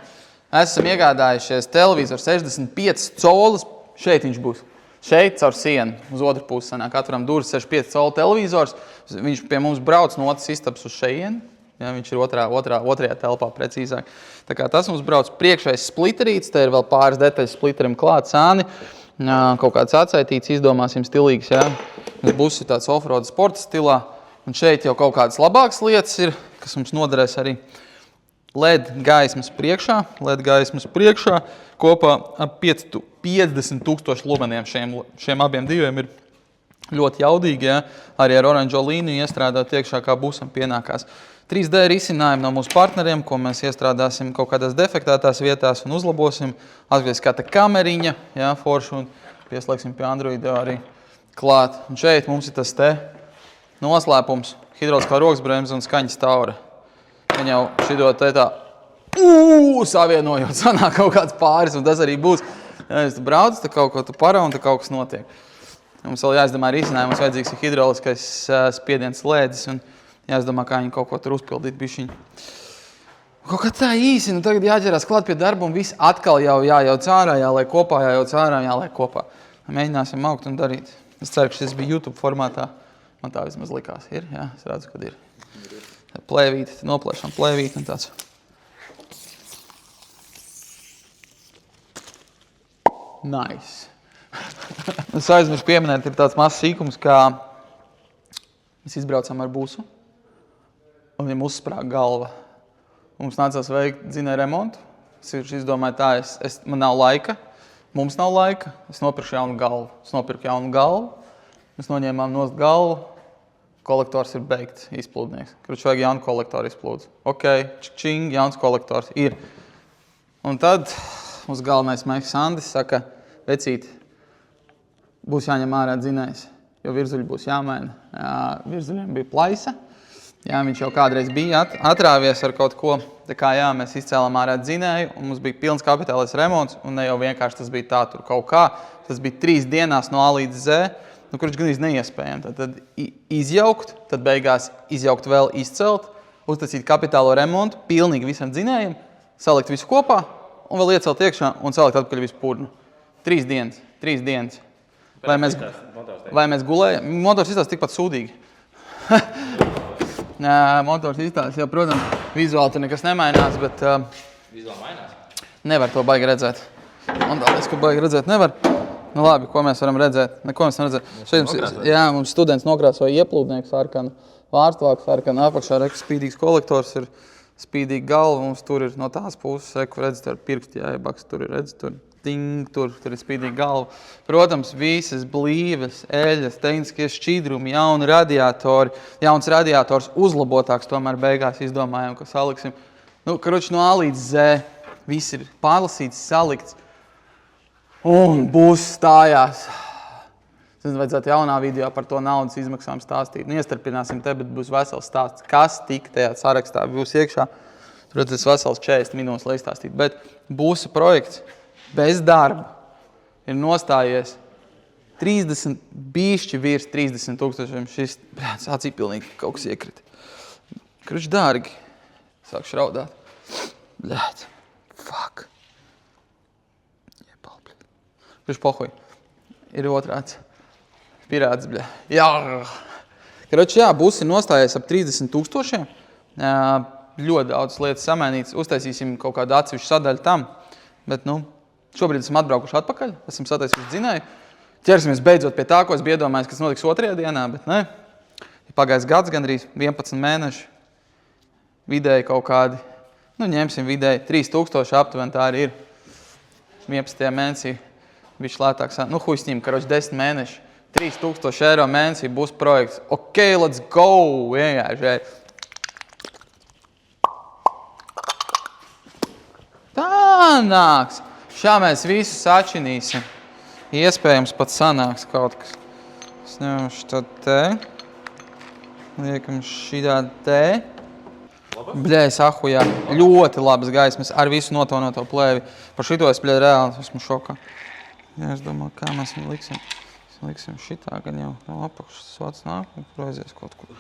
Esam iegādājušies televizoru 65 colas. Šeit viņš būs. Šeit caur sienu, uz otru pusi sanāk. Katram durvis 65 colu televizors. Viņš pie mums brauc no otras istabas uz šejieni. Ja, viņš ir otrajā telpā precīzāk. Tā kā tas mums brauc priekšais splitterīts. Te ir vēl pāris detaļas splitterim klāt, sāni. Kaut kāds atsaitīts, izdomāsim stilīgs. Ja. Būs tāds offroad sporta stilā. Un šeit jau kaut kādas labākas lietas ir, kas mums noderēs arī. LED gaismas priekšā. Kopā ap 50,000 lumeniem šiem abiem diviem ir ļoti jaudīgi. Ja? Arī ar oranžo līniju iestrādāt iekšā, kā būsam pienākās. 3D risinājumi no mūsu partneriem, ko mēs iestrādāsim kaut kādās defektētās vietās un uzlabosim. Atgrieziskāta kameriņa, ja, forši, un pieslēgsim pie Android arī klāt. Un šeit mums ir tas te noslēpums, hidrauliskā roksbremze un skaņas taura. Viņa jau šido te tā savienojot, sanāk kaut kāds pāris, un tas arī būs. Ja tu brauc, tad kaut ko tu para, un tad kaut kas notiek. Mums vēl jāizdomā risinājumi, mums vajadzīgs ir hidrauliskais spiediens slēdzis, un jāizdomā, kā viņu kaut ko tur uzpildīt bišķiņu. Kaut kā tā īsi, nu tagad jāķerās klāt pie darba, un viss atkal jau jājauc ārā, jāliek kopā, jāliek kopā. Mēģināsim augt un darīt. Es ceru, ka šis bija YouTube formātā. Man tā vismaz likās. Ir? Jā, es redzu, kad ir. Plēvīti, noplēšam plēvīti un tāds. Nice. Es aizmiršu pieminēt, ir tāds mazs sīkums, kā mēs izbraucam ar busu, un viņam uzsprāga galva. Mums nācās veikt dzinēju remontu. Es izdomāju tā, man nav laika, mums nav laika, es nopirku jaunu galvu. Mēs noņēmām nost galvu, kolektors ir beigts, izplūdnieks. Kruč vajag jaunu kolektoru izplūdzu. Ok, čing, jauns kolektors ir. Un tad mums galvenais meiks Andis saka, vecīt, būs jāņem ārā dzinējs, jo virzuļi būs jāmaina. Virzuļiem bija plaisa. Jā, viņš jau kādreiz bija atrāvies ar kaut ko. Tā kā jā, mēs izcēlām ārā dzinēju, un mums bija pilns kapitālais remonts, un ne jau vienkārši tas bija tā tur kaut kā. Tas bija 3 dienās no A līdz Z. Nu, kurš gan neiespējami. Tad izjaukt, tad beigās izjaukt vēl izcelt, uztaisīt kapitālo remontu, pilnīgi visam dzinējiem, salikt visu kopā un vēl iecelt iekšā un salikt atpakaļ visu purnu. 3 dienas. Vai mēs gulējam? Motors izstāsta tikpat sūdīgi. Motors izstāsta, jau, protams, vizuāli tur nekas nemainās, bet Vizuāli mainās? Nevar to baigi redzēt. Man tālēs, ka baigi redzēt nevar. Nu labi, ko mēs varam redzēt? Neko mēs varam redzēt. Šeit mums students nokrāsoja ieplūdnieku sarkanu, vārstvāku sarkanu, apakšā reku spīdīgs kolektors, ir spīdīga galva, mums tur ir no tās puses, reku redz, tur pirksti jāiebaks, tur ir redz, tur ting, tur ir spīdīga galva. Protams, visas blīves, eļas, tehniskie šķidrumi, jauni radiatori, jauns radiators uzlabotāks, tomēr beigās izdomājām, ka saliksim. Nu, karoči no A līdz Z, viss ir pārlasīts, salikts. Un būs stājās. Es vajadzētu jaunā video par to naudas izmaksām stāstīt. Nu, iestarpināsim te, bet būs vesels stāsts. Kas tik tajā sarakstā būs iekšā? Protams, vesels 40 minūtes, lai izstāstītu. Bet būs projekts bez darba. Ir nostājies 30, bišķi virs 30,000. Šis, brāc, acī pilnīgi kaut kas iekrita. Kruč dārgi. Sākšu raudāt. Brāc, fuck. Kruč pohuj. Ir otrāds. Pirāts, bļa. Jā. Kruč, jā, būs ir nostājies ap 30,000. Ļoti daudz lietas samainītas. Uztaisīsim kaut kādu atsevišķu sadaļu tam. Bet, nu, šobrīd esam atbraukuši atpakaļ. Esam sataisījuši dzinēju. Ķersimies beidzot pie tā, ko es biju iedomājis, kas notiks 2. dienā, bet ne. Ir pagājis gads gandrīz 11 mēneši. Vidēji kaut kādi, nu, ņemsim vidēji 3,000 aptuveni, tā arī ir. 11. mēnesī. Viņš lētāks, nu, huisņīm, karoči 10 mēneši, 3,000 eiro mēnesī būs projekts. Ok, let's go! Vienkārši. Tā nāks. Šā mēs visu sačinīsim. Iespējams pat sanāks kaut kas. Es ņemšu tad te. Liekam šidā te. Bļē, sahu, jā. Ļoti labas gaismas ar visu notonoto plēvi. Par šito es, bļē, reāli esmu šokā. Jā, es domāju, kā mēs viņu liksim. Mēs liksim šitā, gan jau no apakšas sots nāk un proizies kaut kur.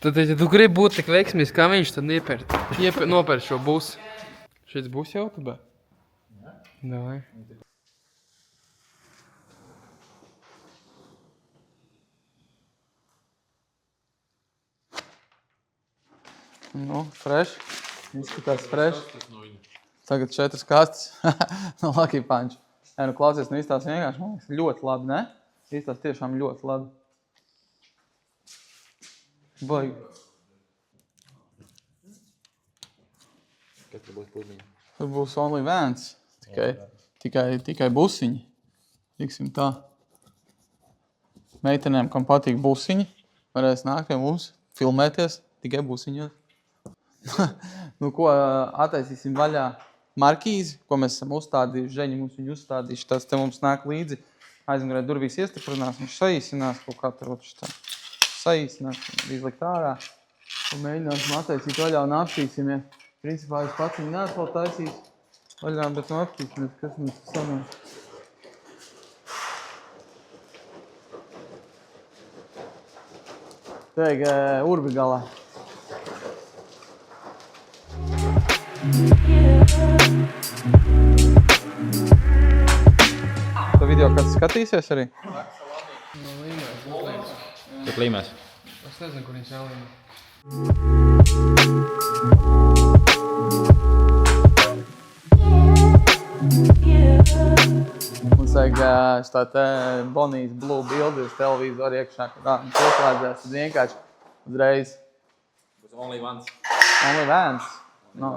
Tad, ja tu gribi būt tik veiksmīgs kā viņš, tad nopēr šo busu. Šis būs YouTube? Jā. Davai. Nu, fresh. Izskatās fresh. Tagad 4 kastes no Lucky Punch. Nu, klausies, nu izstās vienkārši, man liekas, ļoti labi, ne? Izstās tiešām ļoti labi. Baigi. Kas tur būs puziņa? Tur būs only vans. Tikai busiņi. Tiksim tā. Meitenēm, kam patīk busiņi, varēs nākt pie mums, filmēties tikai busiņos. Nu ko, attaisīsim vaļā markīzi, ko mēs esam uzstādījuši, Žeņi mums viņu uzstādījuši, tas te mums nāk līdzi. Aizmugurē durvīs iestiprinās, viņš saīsinās kaut kā tur tā. Saīsinās, izlikt ārā un mēģināsim attaisīt vaļā un apšķīsim, ja. Principā es pats viņu neesmu vēl taisījis vaļā, bet nu apšķīsimies, kas mums sanāk. Teig urbi galā. Tā video kāds skatīsies arī? Tur līmēs. Es nezinu, kur viņš jālīmē. Mums vajag šitā te Bonijas Blue bildi uz televizoru iekšā, kad pieslēdzēs, tad vienkārši uzreiz. Būs only vans. Only vans. No.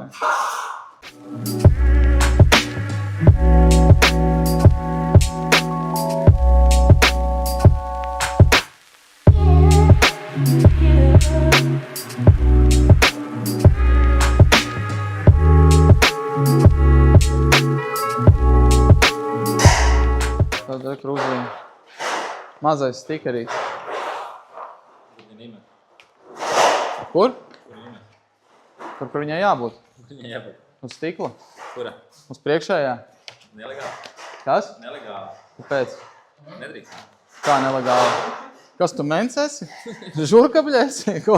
Tad krūziņa. Mazais stikerīts. Kur? Kur viņai jābūt? Viņai jābūt. Uz stikla? Kura? Uz priekšējā? Nelegāli. Kas? Nelegāli. Kāpēc? Nedrīkst. Kā nelegāli? Kas tu mens esi? Žurkapļi esi? Ko?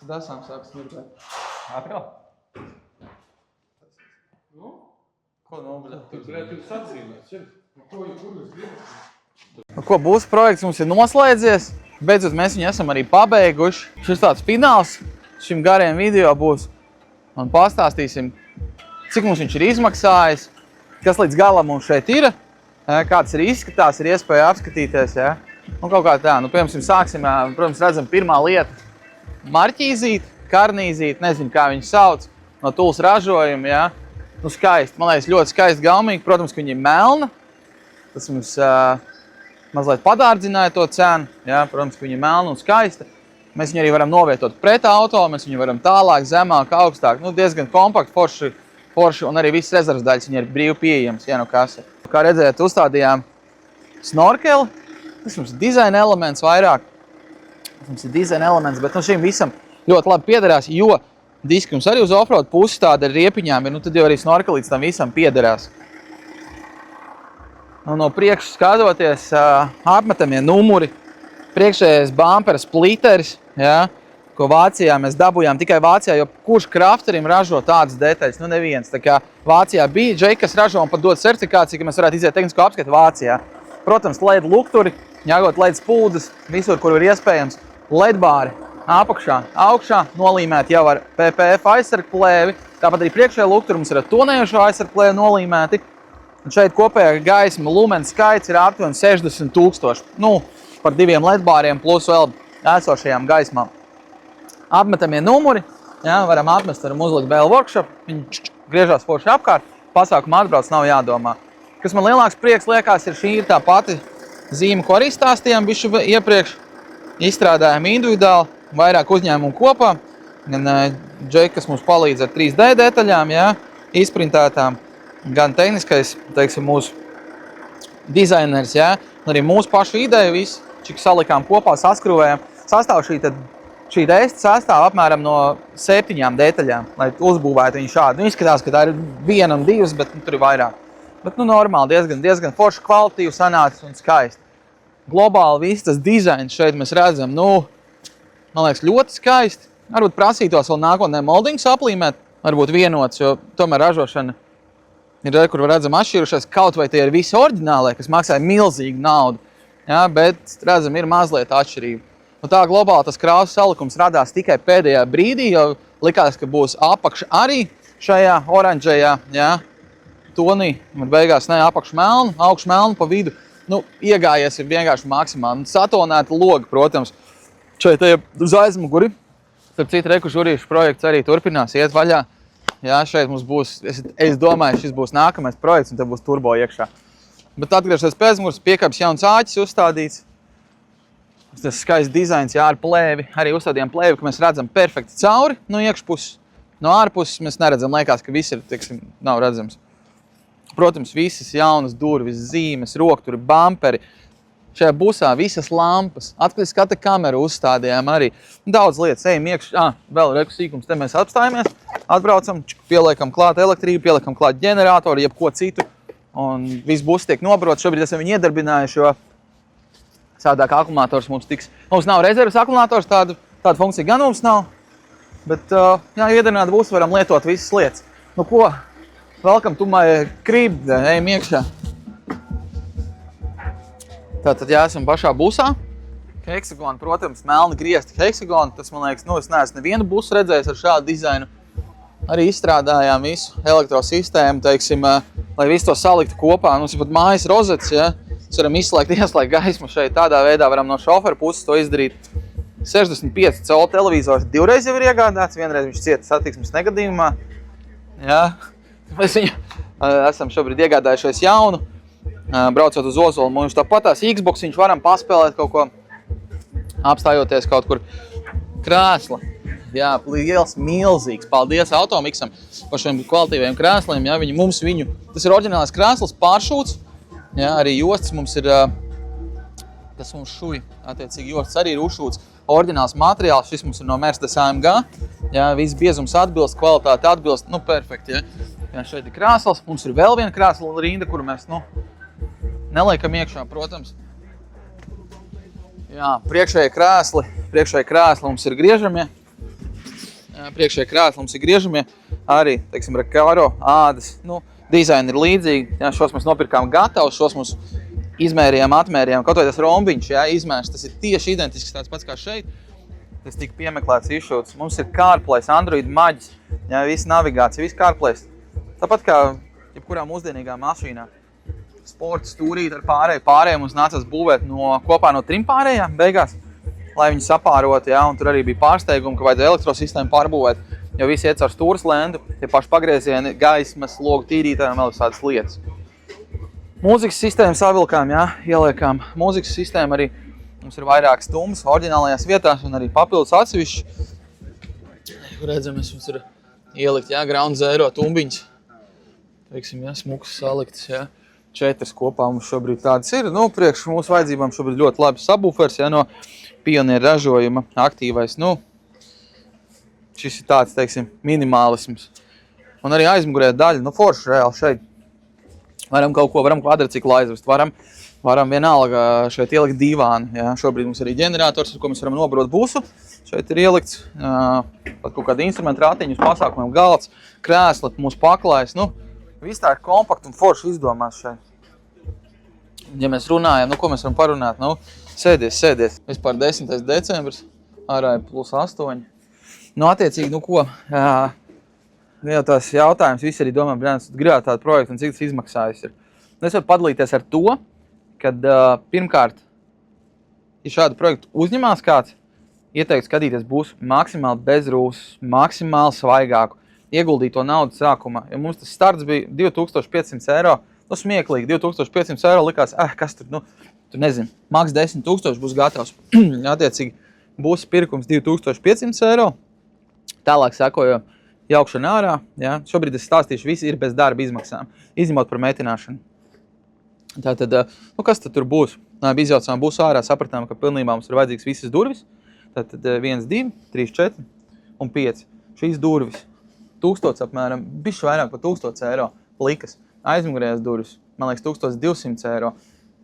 Dasām sāks smurkāt. Atkal? Ko nobļa? Nu, Ko būs projekts mums ir noslēdzies? Beidzot mēs viņu esam arī pabeiguši. Šis tāds fināls šim garajam video būs. Un pastāstīsim, cik mums viņš ir izmaksājis, kas līdz galam mums šeit ir, kāds ir izskatās, ir iespēja apskatīties. Ja? Un kaut kā tā, nu, piemēram, sāksim, protams, redzam pirmā lieta. Marķīzīt, karnīzīt, nezinu, kā viņu sauc, no Tuls ražojuma, ja? Nu, skaisti, man liekas, ļoti skaisti gaumīgi. Protams, ka viņa ir melna. Tas mums mazliet padārdzināja to cenu. Ja? Protams, ka viņa ir melna un skaista. Mēs viņu arī varam novietot pret auto, mēs viņu varam tālāk, zemāk, augstāk. Nu, diezgan kompakt, forši un arī viss rezervas daļas viņa ir brīvi pieejams. Ja, nu kas. Kā redzējāt, uzstādījām snorkeli. Tas mums ir dizaina elements vairāk. Tas mums ir dizaina elements, bet nu, šim visam ļoti labi piederās, jo diski mums arī uz offroad pusi tāda ar riepiņām ir, nu tad jau arī snorkelīts tam visam piederās. No priekšu skatoties, apmetamie numuri, priekšējais bumpera splitteris, ja, ko Vācijā mēs dabūjām tikai Vācijā, jo kurš krafterim ražo tādas detaļas? Nu neviens. Tā kā Vācijā bija Džeki, kas ražo un pat dod certifikāciju, ka mēs varētu iziet tehnisko apskatu Vācijā. Protams, LED lukturi, jāgot LED spuldzes, visur, kur ir iespējams, LED bāri. Apakšā, augšā, nolīmēti jau ar PPF aizsargplēvi. Tāpat arī priekšējā lukturi mums ir ar tonējošo aizsargplēvi nolīmēti. Un šeit kopējā gaisma lumens skaits ir aptuveni 60 000. Nu, par 2 LED bāriem plus vēl esošajām gaismām. Apmetamie numuri, ja, varam apmest, varam uzlikt BL Workshop. Viņi griežās forši apkārt, pasākuma atbrauc nav jādomā. Kas man lielāks prieks liekas, ir šī ir tā pati zīme, ko arī stāstījām bišķi iepriekš. Izstrādājām individuāli. Vairāk uzņēmumu kopā, gan Džeki, kas mums palīdz ar 3D detaļām, ja, izprintētām, gan tehniskais, teiksim, mūsu dizainers, jā, un arī mūsu pašu ideja visu, cik salikām kopā, saskrūvējām. Sastāv šī dēsta sastāv apmēram no 7 detaļām, lai uzbūvētu viņu šādu. Nu, izskatās, ka tā ir 1 un 2, bet tur ir vairāk. Bet, normāli, diezgan forši, kvalitatīvi sanācis un skaisti. Globāli viss tas dizains šeit mēs redzam, man liekas, ļoti skaisti. Varbūt prasītos vēl nākotnē moldingus aplīmēt, varbūt vienots, jo tomēr ražošana ir, kur redzam atšķirušies, kaut vai tie ir visi oriģinālie, kas maksāja milzīgu naudu. Jā, bet, redzam, ir mazliet atšķirība. Un tā globāli tas krāsu salikums radās tikai pēdējā brīdī, jo likās, ka būs apakša arī šajā oranžajā tonī. Un beigās apakša melna, augša melna pa vidu. Iegājies ir vienkārši maksimāli. Satonēta loga, protams. Šeit uz aizmuguri. Starp citu, reku žurīšu projekts arī turpinās iet vaļā. Jā, šeit mums būs, es domāju, šis būs nākamais projekts un te būs turbo iekšā. Bet atgriežoties pēc muguras, piekāpjas jauns āķis uzstādīts. Tas skaists dizains, jā, ar plēvi. Arī uzstādījām plēvi, ka mēs redzam perfekti cauri no iekšpuses. No ārpuses mēs neredzam, liekas, ka viss ir, nav redzams. Protams, visas jaunas durvis, zīmes, rokturi, bamperi. Šajā busā visas lampas. Atkal skata kameru uzstādījām arī. Daudz lietas, ejam iekšā. Vēl reku sīkums, te mēs apstājamies. Atbraucam, pieliekam klāt elektrību, pieliekam klāt ģeneratoru, jebko citu. Un viss bus tiek nobarots. Šobrīd esam viņu iedarbinājuši, jo sādāk akumulators mums tiks. Mums nav rezerves akumulators, tāda funkcija gan mums nav. Bet, jā, iedarbināt būs, varam lietot visas lietas. Ko? Welcome to my crib, ejam iekšā. Tātad, jā, esam pašā busā. Heksagona, protams, melni griezti heksagona. Tas, man liekas, es neesmu nevienu busu redzējis ar šādu dizainu. Arī izstrādājām visu elektrosistēmu, lai visu to saliktu kopā. Mums ir pat mājas rozets, ja? Mēs varam izslēgt, ieslēgt gaismu šeit. Tādā veidā varam no šoferu puses to izdarīt. 65 colu televizors 2 reiz jau ir iegādāts, 1 reiz viņš cieta satiksmes negadījumā. Jā. Mēs viņu esam šobrīd iegādājušies jaunu. Braucot uz Ozolu, mums tāpatās Xbox viņš varam paspēlēt kaut ko, apstājoties kaut kur krēsla. Jā, liels, milzīgs. Paldies Automixam par šiem kvalitīviem krēsliem. Jā, tas ir oriģinālais krēsls, pāršūts. Jā, arī jostas mums ir, kas mums šuj, attiecīgi jostas arī ir uzšūts. Oriģināls materiāls, šis mums ir no Mercedes AMG. Jā, viss biezums atbilst, kvalitāte atbilst, perfekti. Jā, šeit ir krēsls. Mums ir vēl viena krēsla rinda, kuru mēs, neliekam iekšā, protams. Jā, priekšējie krēsli mums ir griežamie. Priekšējie krēsli mums ir griežamie. Arī, Recaro, ādas, dizaini ir līdzīgi. Jā, šos mēs nopirkām gatavus, šos mums izmērījām, atmērījām. Kaut vai tas rombiņš, jā, izmērs, tas ir tieši identisks tāds pats kā šeit. Tas tika piemeklēts, izšūts. Mums ir CarPlay, Android maģis, jā, visa navigācija, viss CarPlay. Tāpat kā jebkurā mūsdienīgā mašīnā. Sporta stūrīt ar pārēju mums nācās būvēt kopā no 3 pārējām beigās, lai viņi sapārotu, jā, un tur arī bija pārsteigumi, ka vajadzēja elektrosistēmu pārbūvēt, jo visi iet caur stūras lendu, tie paši pagriezieni, gaismas, logu tīrītājiem, vēl tādas lietas. Mūzikas sistēmu savilkām, jā, ieliekām. Mūzikas sistēma arī mums ir vairākas stumbas oriģinālajās vietās un arī papildus atsevišķi. Kur redzam, mums ir ielikt, jā, Ground Zero tumbiņas. Jā, smuks saliktas, jā. 4 kopā mums šobrīd tādas ir. Priekš mūsu vajadzībām šobrīd ļoti labi sabufers, ja, no Pionieru ražojuma aktīvais. Šis ir tāds, minimālisms. Un arī aizmugurē daļa, forši reāli šeit. Varam kaut ko, varam kvadriciklu aizvest, varam vienalga šeit ielikt divānu. Ja. Šobrīd mums arī ģenerators, ar ko mēs varam nobarot busu. Šeit ir ielikts pat kaut kādi instrumenti, rātiņi uz pasākumiem, galds, krēsli, mūsu paklājs. Viss tā ir kompakti un forši izdomās šeit. Ja mēs runājam, ko mēs varam parunāt? Sēdies. Vispār 10. decembris, ārā ir +8. Attiecīgi, ko? Jau tās jautājums, visi arī domā, brēns, gribētu tādu projektu un cik tas izmaksājas ir. Es varu padalīties ar to, kad pirmkārt, ja šādu projektu uzņemās kāds, ieteikt skatīties būs maksimāli bezrūs, maksimāli svaigāku. Ieguldīt to naudu sākumā, jo mums tas starts bija 2500 eiro. Smieklīgi, 2500 eiro likās, kas tur, tur nezinu, maks 10 000 būs gatavs. Attiecīgi, būs pirkums 2500 eiro. Tālāk sekoja jaukšana ārā. Ja. Šobrīd es stāstīšu, visi ir bez darba izmaksām, izņemot par mētināšanu. Tātad, nu kas tad tur būs? Izjaucām būs ārā, sapratām, ka pilnībā mums ir vajadzīgs visas durvis. Tātad 1, 2, 3, 4 un 5. Šīs durvis 1000 apmēram, bišķi vairāk par 1000 eiro likas. Aizmugurējās durvis, man liekas, 1200 eiro.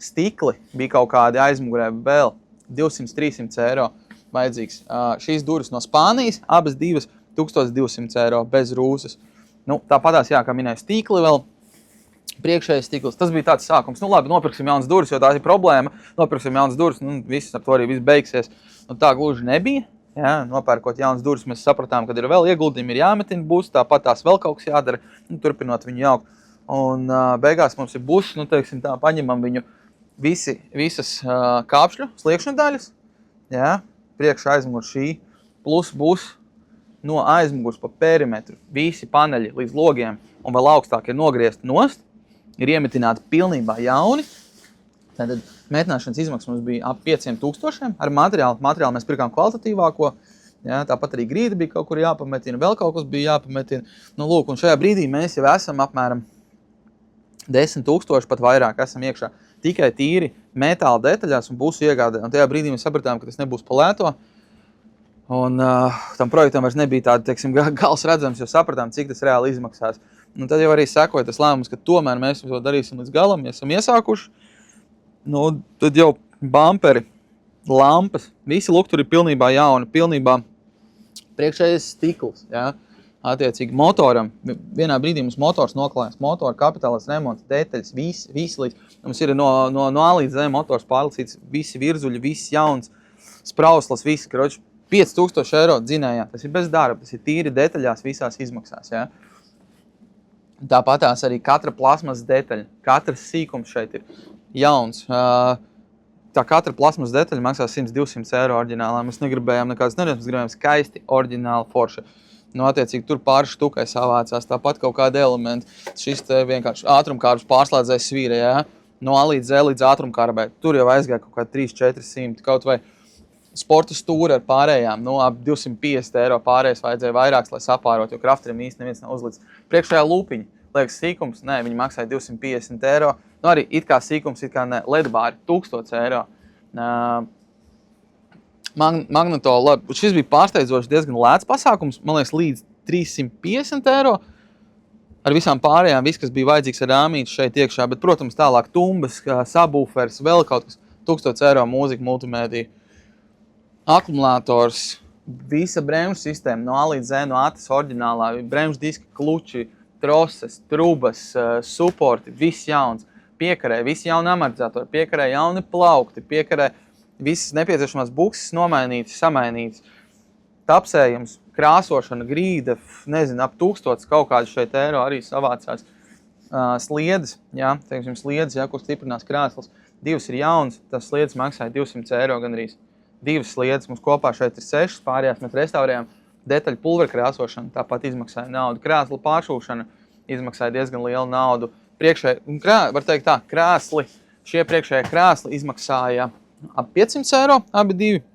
Stikli bija kaut kādi aizmugurē vēl 200-300 eiro vajadzīgs. Šīs durvis no Spānijas, abas divas 1200 eiro bez rūsas. Nu, tāpatās, jā, kā minēju, stikli vēl. Priekšējais stikls. Tas bija tāds sākums. Nu labi, nopirksim jaunas durvis, jo tā ir problēma. Nopirksim jaunas durvis, nu viss ar to arī viss beigsies. Nu tā gluži nebija. Jā, nopērkot jaunas durvis, mēs sapratām, ka ir vēl ieguldījumi, ir jāmetina būs, tāpat tās vēl kaut kas jādara, nu, turpinot viņu jaukt. Un beigās mums ir būs, nu teiksim tā, paņemam viņu visas kāpšļu, sliekšņu daļas. Jā, priekš aizmugur šī, plus būs no aizmugurs pa perimetru. Visi paneļi līdz logiem un vēl augstāk ir nogriezti nost. Ir iemetināti pilnībā jauni. Tātad mētināšanas izmaksas mums bija ap 5000 ar materiālu. Materiālu mēs pirkām kvalitatīvāko. Jā, tāpat arī grīda bija kaut kur jāpametina, vēl kaut kas bija jāpametina. Nu, lūk, un šajā brīdī mēs jau esam apmēram 10 000, pat vairāk esam iekšā. Tikai tīri metāla detaļās un būs iegādē. Un tajā brīdī mēs sapratām, ka tas nebūs pa lēto. Un tam projektam vairs nebija tāda, teiksim, gals redzams, jo sapratām, cik tas reāli izmaksās. Un tad jau arī sekoja tas lēmums, ka tomēr mēs to darīsim līdz galam, ja esam iesākuši. Nu, tad jau bumperi, lampas, visi lukturi ir pilnībā jauni, pilnībā priekšējais stikls, jā. Attiecīgi motoram, vienā brīdī mums motors noklājās, motora, kapitālais remonts, detaļas, visi līdz, mums ir no A līdz Z motors pārlicīts, visi virzuļi, viss jauns, sprauslas, visi, karoči, 5000 eiro dzinējā, tas ir bez darba, tas ir tīri detaļās visās izmaksās, jā. Tāpatās arī katra plasmas detaļa, katrs sīkums šeit ir jauns. Tā katra plasmas detaļa maksā 100-200 eiro oriģinālā. Mēs negribējām nekādas neredzības, mēs gribējām skaisti oriģināli forši. Nu, attiecīgi, tur pāris štukai savācās, tāpat kaut kādi elementi. Šis te vienkārši ātrumkārbs pārslēdzēs svīra, jā. No A līdz Z līdz ātrumkārbai. Tur jau aizgāja kaut kā 300-400, kaut vai sporta stūri ar pārējām, nu, ap 250 eiro pārējais vajadzēja vairāks, lai sapārot, jo krafterim īsti neviens nav uzlicis. Priekšējā lupiņa, liekas sīkums, nē, viņi maksāja 250 eiro, nu, arī it kā sīkums, it kā ne, ledbāri, 1000 eiro. Magnetola, šis bija pārsteidzoši diezgan lēts pasākums, man liekas, līdz 350 eiro. Ar visām pārējām, viss, kas bija vajadzīgs ar rāmīti šeit iekšā, bet, protams, tālāk tumbas, subwoofers, vēl kaut kas, 1000 eiro mūzika, multimēdija. Akumulātors, visa bremžu sistēma, no A līdz Z, no Atas oriģinālā, bremžu diski, kluči, troses, trubas, supporti, viss jauns, piekarē, visi jauni amortizatori, piekarē jauni plaukti, piekarē visas nepieciešamās bukses nomainītas, samainītas, tapsējums, krāsošana, grīda, nezinu, ap 1000 kaut kādi šeit eiro arī savācās. Sliedes, jā, teiksim, sliedes, jā, kur stiprinās krēsls, divas ir jauns, tas sliedes maksāja 200 eiro gandrīz. Divas sliedes, mums kopā šeit ir 6, pārējās mēs restaurējām, detaļu pulveru krāsošana, tāpat izmaksāja naudu, krēslu pāršūšana izmaksāja diezgan lielu naudu. Var teikt tā, krēsli, šie priekšējie krēsli izmaksāja ap 500 eiro, abi divi.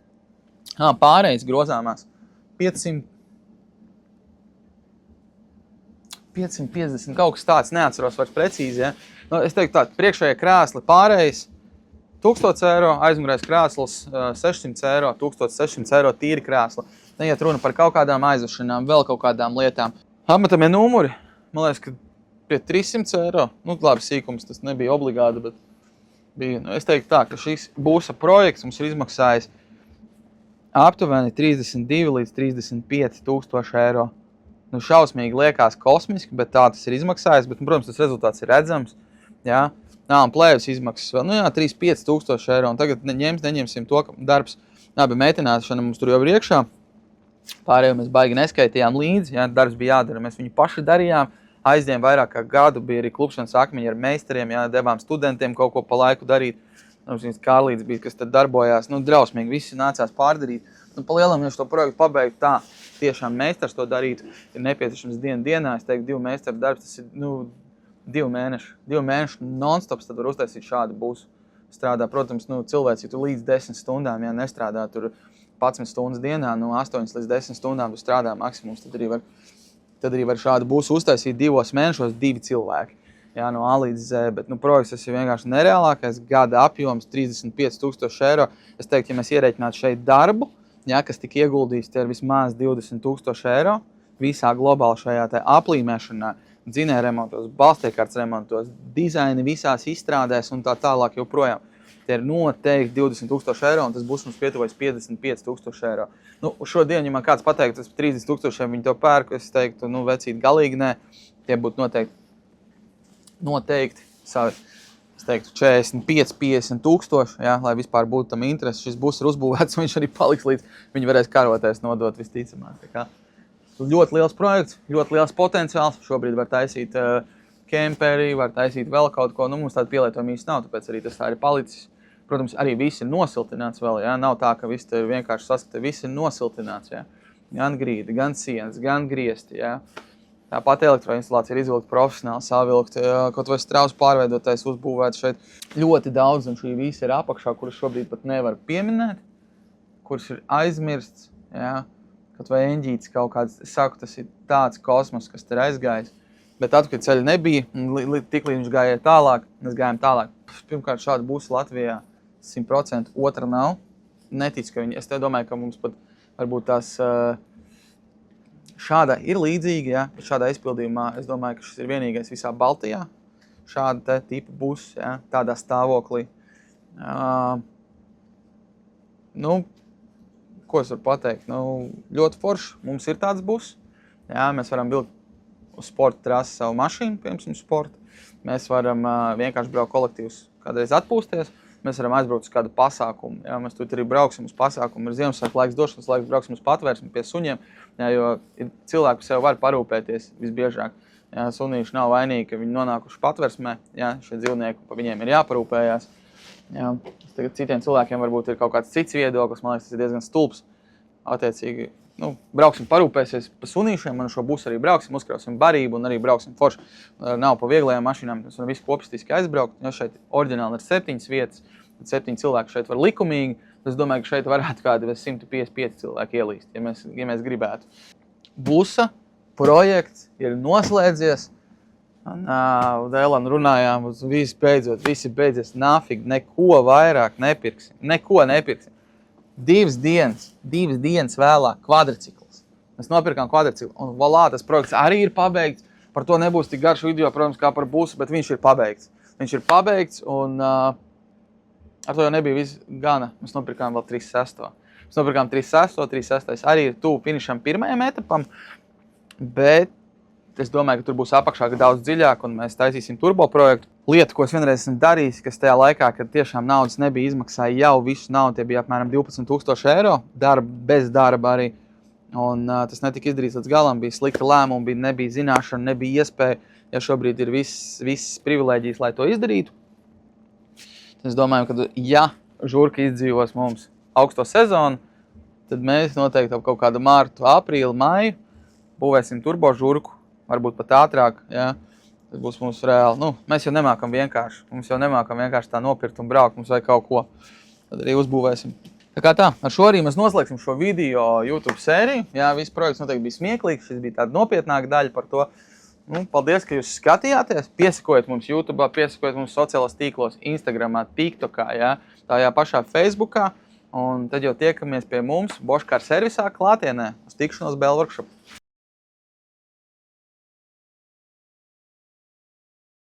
Pārējais grozāmās 550, kaut kas tāds, neatceros vairs precīzi, ja. Nu, es teiktu tā, priekšējie krēsli pārējais 1000 eiro, aizmugurējais krēsls 600 eiro, 1600 eiro tīri krēsla. Neiet runa par kaut kādām aizvešanām, vēl kaut kādām lietām. Apmetamie numuri, man liekas, ka pie 300 eiro, nu labi, sīkums tas nebija obligāti, bet bija, nu, es teiktu tā, ka šis būsa projekts mums ir izmaksājis aptuveni 32 līdz 35 000 eiro. Nu, šausmīgi liekas kosmiski, bet tā tas ir izmaksājis, bet, nu, protams, tas rezultāts ir redzams, jā. Un plēvis izmaksas vēl, nu jā, 3-5 000 eiro, un tagad neņemsim to, ka darbs, bet mētināšana mums tur jau ir iekšā. Pārējo mēs baigi neskaitījām līdzi, jā, darbs bija jādara, mēs viņu paši darījām, aizdien vairāk kā gadu bija arī klupšanas akmeņi ar meistariem, jā, devām studentiem kaut ko pa laiku darīt. Mums Kārlīts bija, kas tad darbojās, nu, drausmīgi, visi nācās pārdarīt. Nu, pa lielam, ja šo projektu pabeigtu tā, tiešām meistars to darītu, ir nepieciešams dienā, es teiktu, 2 meistaru darbs, tas ir, nu, 2 mēneši non-stops, tad var uztaisīt šādu būsu strādā. Protams, nu, cilvēks, ja tu līdz 10 stundām, ja nestrādā tur 11 stundas dienā, no 8 līdz 10 stundām tu strādā maksimums, tad arī var šādu būsu uztaisīt 2 mēnešos 2 cilvēki. jā, no A līdz Z, bet, projekts tas ir vienkārši nereālākais, gada apjoms 35,000 eiro. Es teiktu, ja mēs ierēķinātu šeit darbu, jā, kas tika ieguldījis, tie ir vismaz 20,000 eiro visā globāli šajā te aplīmēšanā, dzinēja remontos, balstiekārts remontos, dizaini visās izstrādēs un tā tālāk joprojām. Tie ir noteikti 20,000 eiro, un tas būs mums pietuvojas 55,000 eiro. Šodien, ja man kāds pateikt, tas 30,000 viņi to pērku, es teiktu, vecīt galīgi nē, tie būtu noteikti savi, es teiktu, 45,000-50,000, jā, lai vispār būtu tam interesi. Šis būs ir uzbūvēts, un viņš arī paliks līdz viņi varēs karoties nodot visticamāk. Tā kā. Ļoti liels projekts, ļoti liels potenciāls. Šobrīd var taisīt kemperi, var taisīt vēl kaut ko. Mums tāda pielietojuma īsti nav, tāpēc arī tas tā ir palicis. Protams, arī viss ir nosiltināts vēl, jā. Nav tā, ka viss ir vienkārši saskata, viss ir nosiltināts, jā. Gan grīda, gan sienas, gan griesti, jā. Tāpat elektroinstalācija ir izvilkt profesionāli, savilkt, kaut vai strauss pārveidotais, uzbūvēts šeit ļoti daudz, un šī visa ir apakšā, kuras šobrīd pat nevar pieminēt, kuras ir aizmirsts, jā. Kaut vai eņģītis kaut kāds, es saku, tas ir tāds kosmos, kas te ir aizgājis. Bet tad, kad ceļa nebija, tik līdz viņš gāja tālāk, mēs gājām tālāk. Pirmkārt, šāda būs Latvijā 100%, otra nav. Neticu, ka viņi, es te domāju, ka mums pat varbūt tās šāda ir līdzīga, jā, bet šādā izpildījumā es domāju, ka šis ir vienīgais visā Baltijā. Šāda te tipa būs, jā, tādā stāvoklī. Ko es varu pateikt? Ļoti forši. Mums ir tāds būs. Jā, mēs varam vilkt uz sporta trasi savu mašīnu, piemēram, sporta. Mēs varam vienkārši braukt kolektīvus kādreiz atpūsties. Mēs varam aizbraukt uz kādu pasākumu. Jā, mēs tur arī brauksim uz pasākumu. Ir Ziemassvētku laiks došanas laiks, brauksim uz patvērsmi pie suņiem, jā, jo cilvēki sev var parūpēties visbiežāk. Jā, sunīši nav vainīgi, ka viņi nonākuši patvērsmē. Jā, šie dzīvnieki, pa viņiem ir jāparūpējās. Jā, tagad citiem cilvēkiem varbūt ir kaut kāds cits viedoklis, man liekas, tas ir diezgan stulbs. Attiecīgi, brauksim parūpēsies pa sunīšiem, un šo būs arī brauksim, uzkrausim barību un arī brauksim forši. Nav pa vieglajām mašīnām, mēs varam visu kopistiski aizbraukt. Ja šeit oriģināli ir 7 vietas, tad 7 cilvēki šeit var likumīgi. Es domāju, ka šeit varētu kādi 155 cilvēki ielīst, ja mēs gribētu. Busa projekts ir noslēdzies. Dēlanu runājām, viss beidzies, nafig, neko vairāk nepirksim, neko nepirksim. 2 dienas vēlāk kvadricikls. Mēs nopirkām kvadriciklu, un valā, tas projekts arī ir pabeigts. Par to nebūs tik garš video, protams, kā par busu, bet viņš ir pabeigts. Viņš ir pabeigts, un ar to jau nebija viss gana. Mēs nopirkām vēl 36. Mēs nopirkām 36. Arī ir tuvu finišam pirmajam etapam, bet es domāju, ka tur būs apakšā daudz dziļāk, un mēs taisīsim turbo projektu. Lieta, ko es vienreiz esmu darījis, kas tajā laikā, kad tiešām naudas nebija, izmaksāja jau visu naudu, tie bija apmēram 12,000 eiro, bez darba arī. Un tas netika izdarīts līdz galam, bija slikta lēmuma, nebija zināšana, nebija iespēja, ja šobrīd ir viss privilēģijas, lai to izdarītu. Es domāju, ka ja žurka izdzīvos mums augsto sezonu, tad mēs noteikti ap kaut kādu mārtu, aprīli, maiju būvēsim turbo žurku. Varbūt pat ātrāk, jā, tas būs mums reāli. Mēs jau nemākam vienkārši tā nopirkt un braukt, mums vajag kaut ko. Tad arī uzbūvēsim. Tā kā tā, ar šo arī mēs noslēgsim šo video YouTube sēriju. Jā, viss projekts noteikti bija smieklīgs, šis bija tāda nopietnāka daļa par to. Paldies, ka jūs skatījāties. Piesakojiet mums YouTube, piesakojiet mums sociālos tīklos, Instagramā, TikTokā, jā, tajā pašā Facebookā. Un tad jau tiekamies pie mums Bosch Car servisā klātienē uz tikšanos Bell Workshop.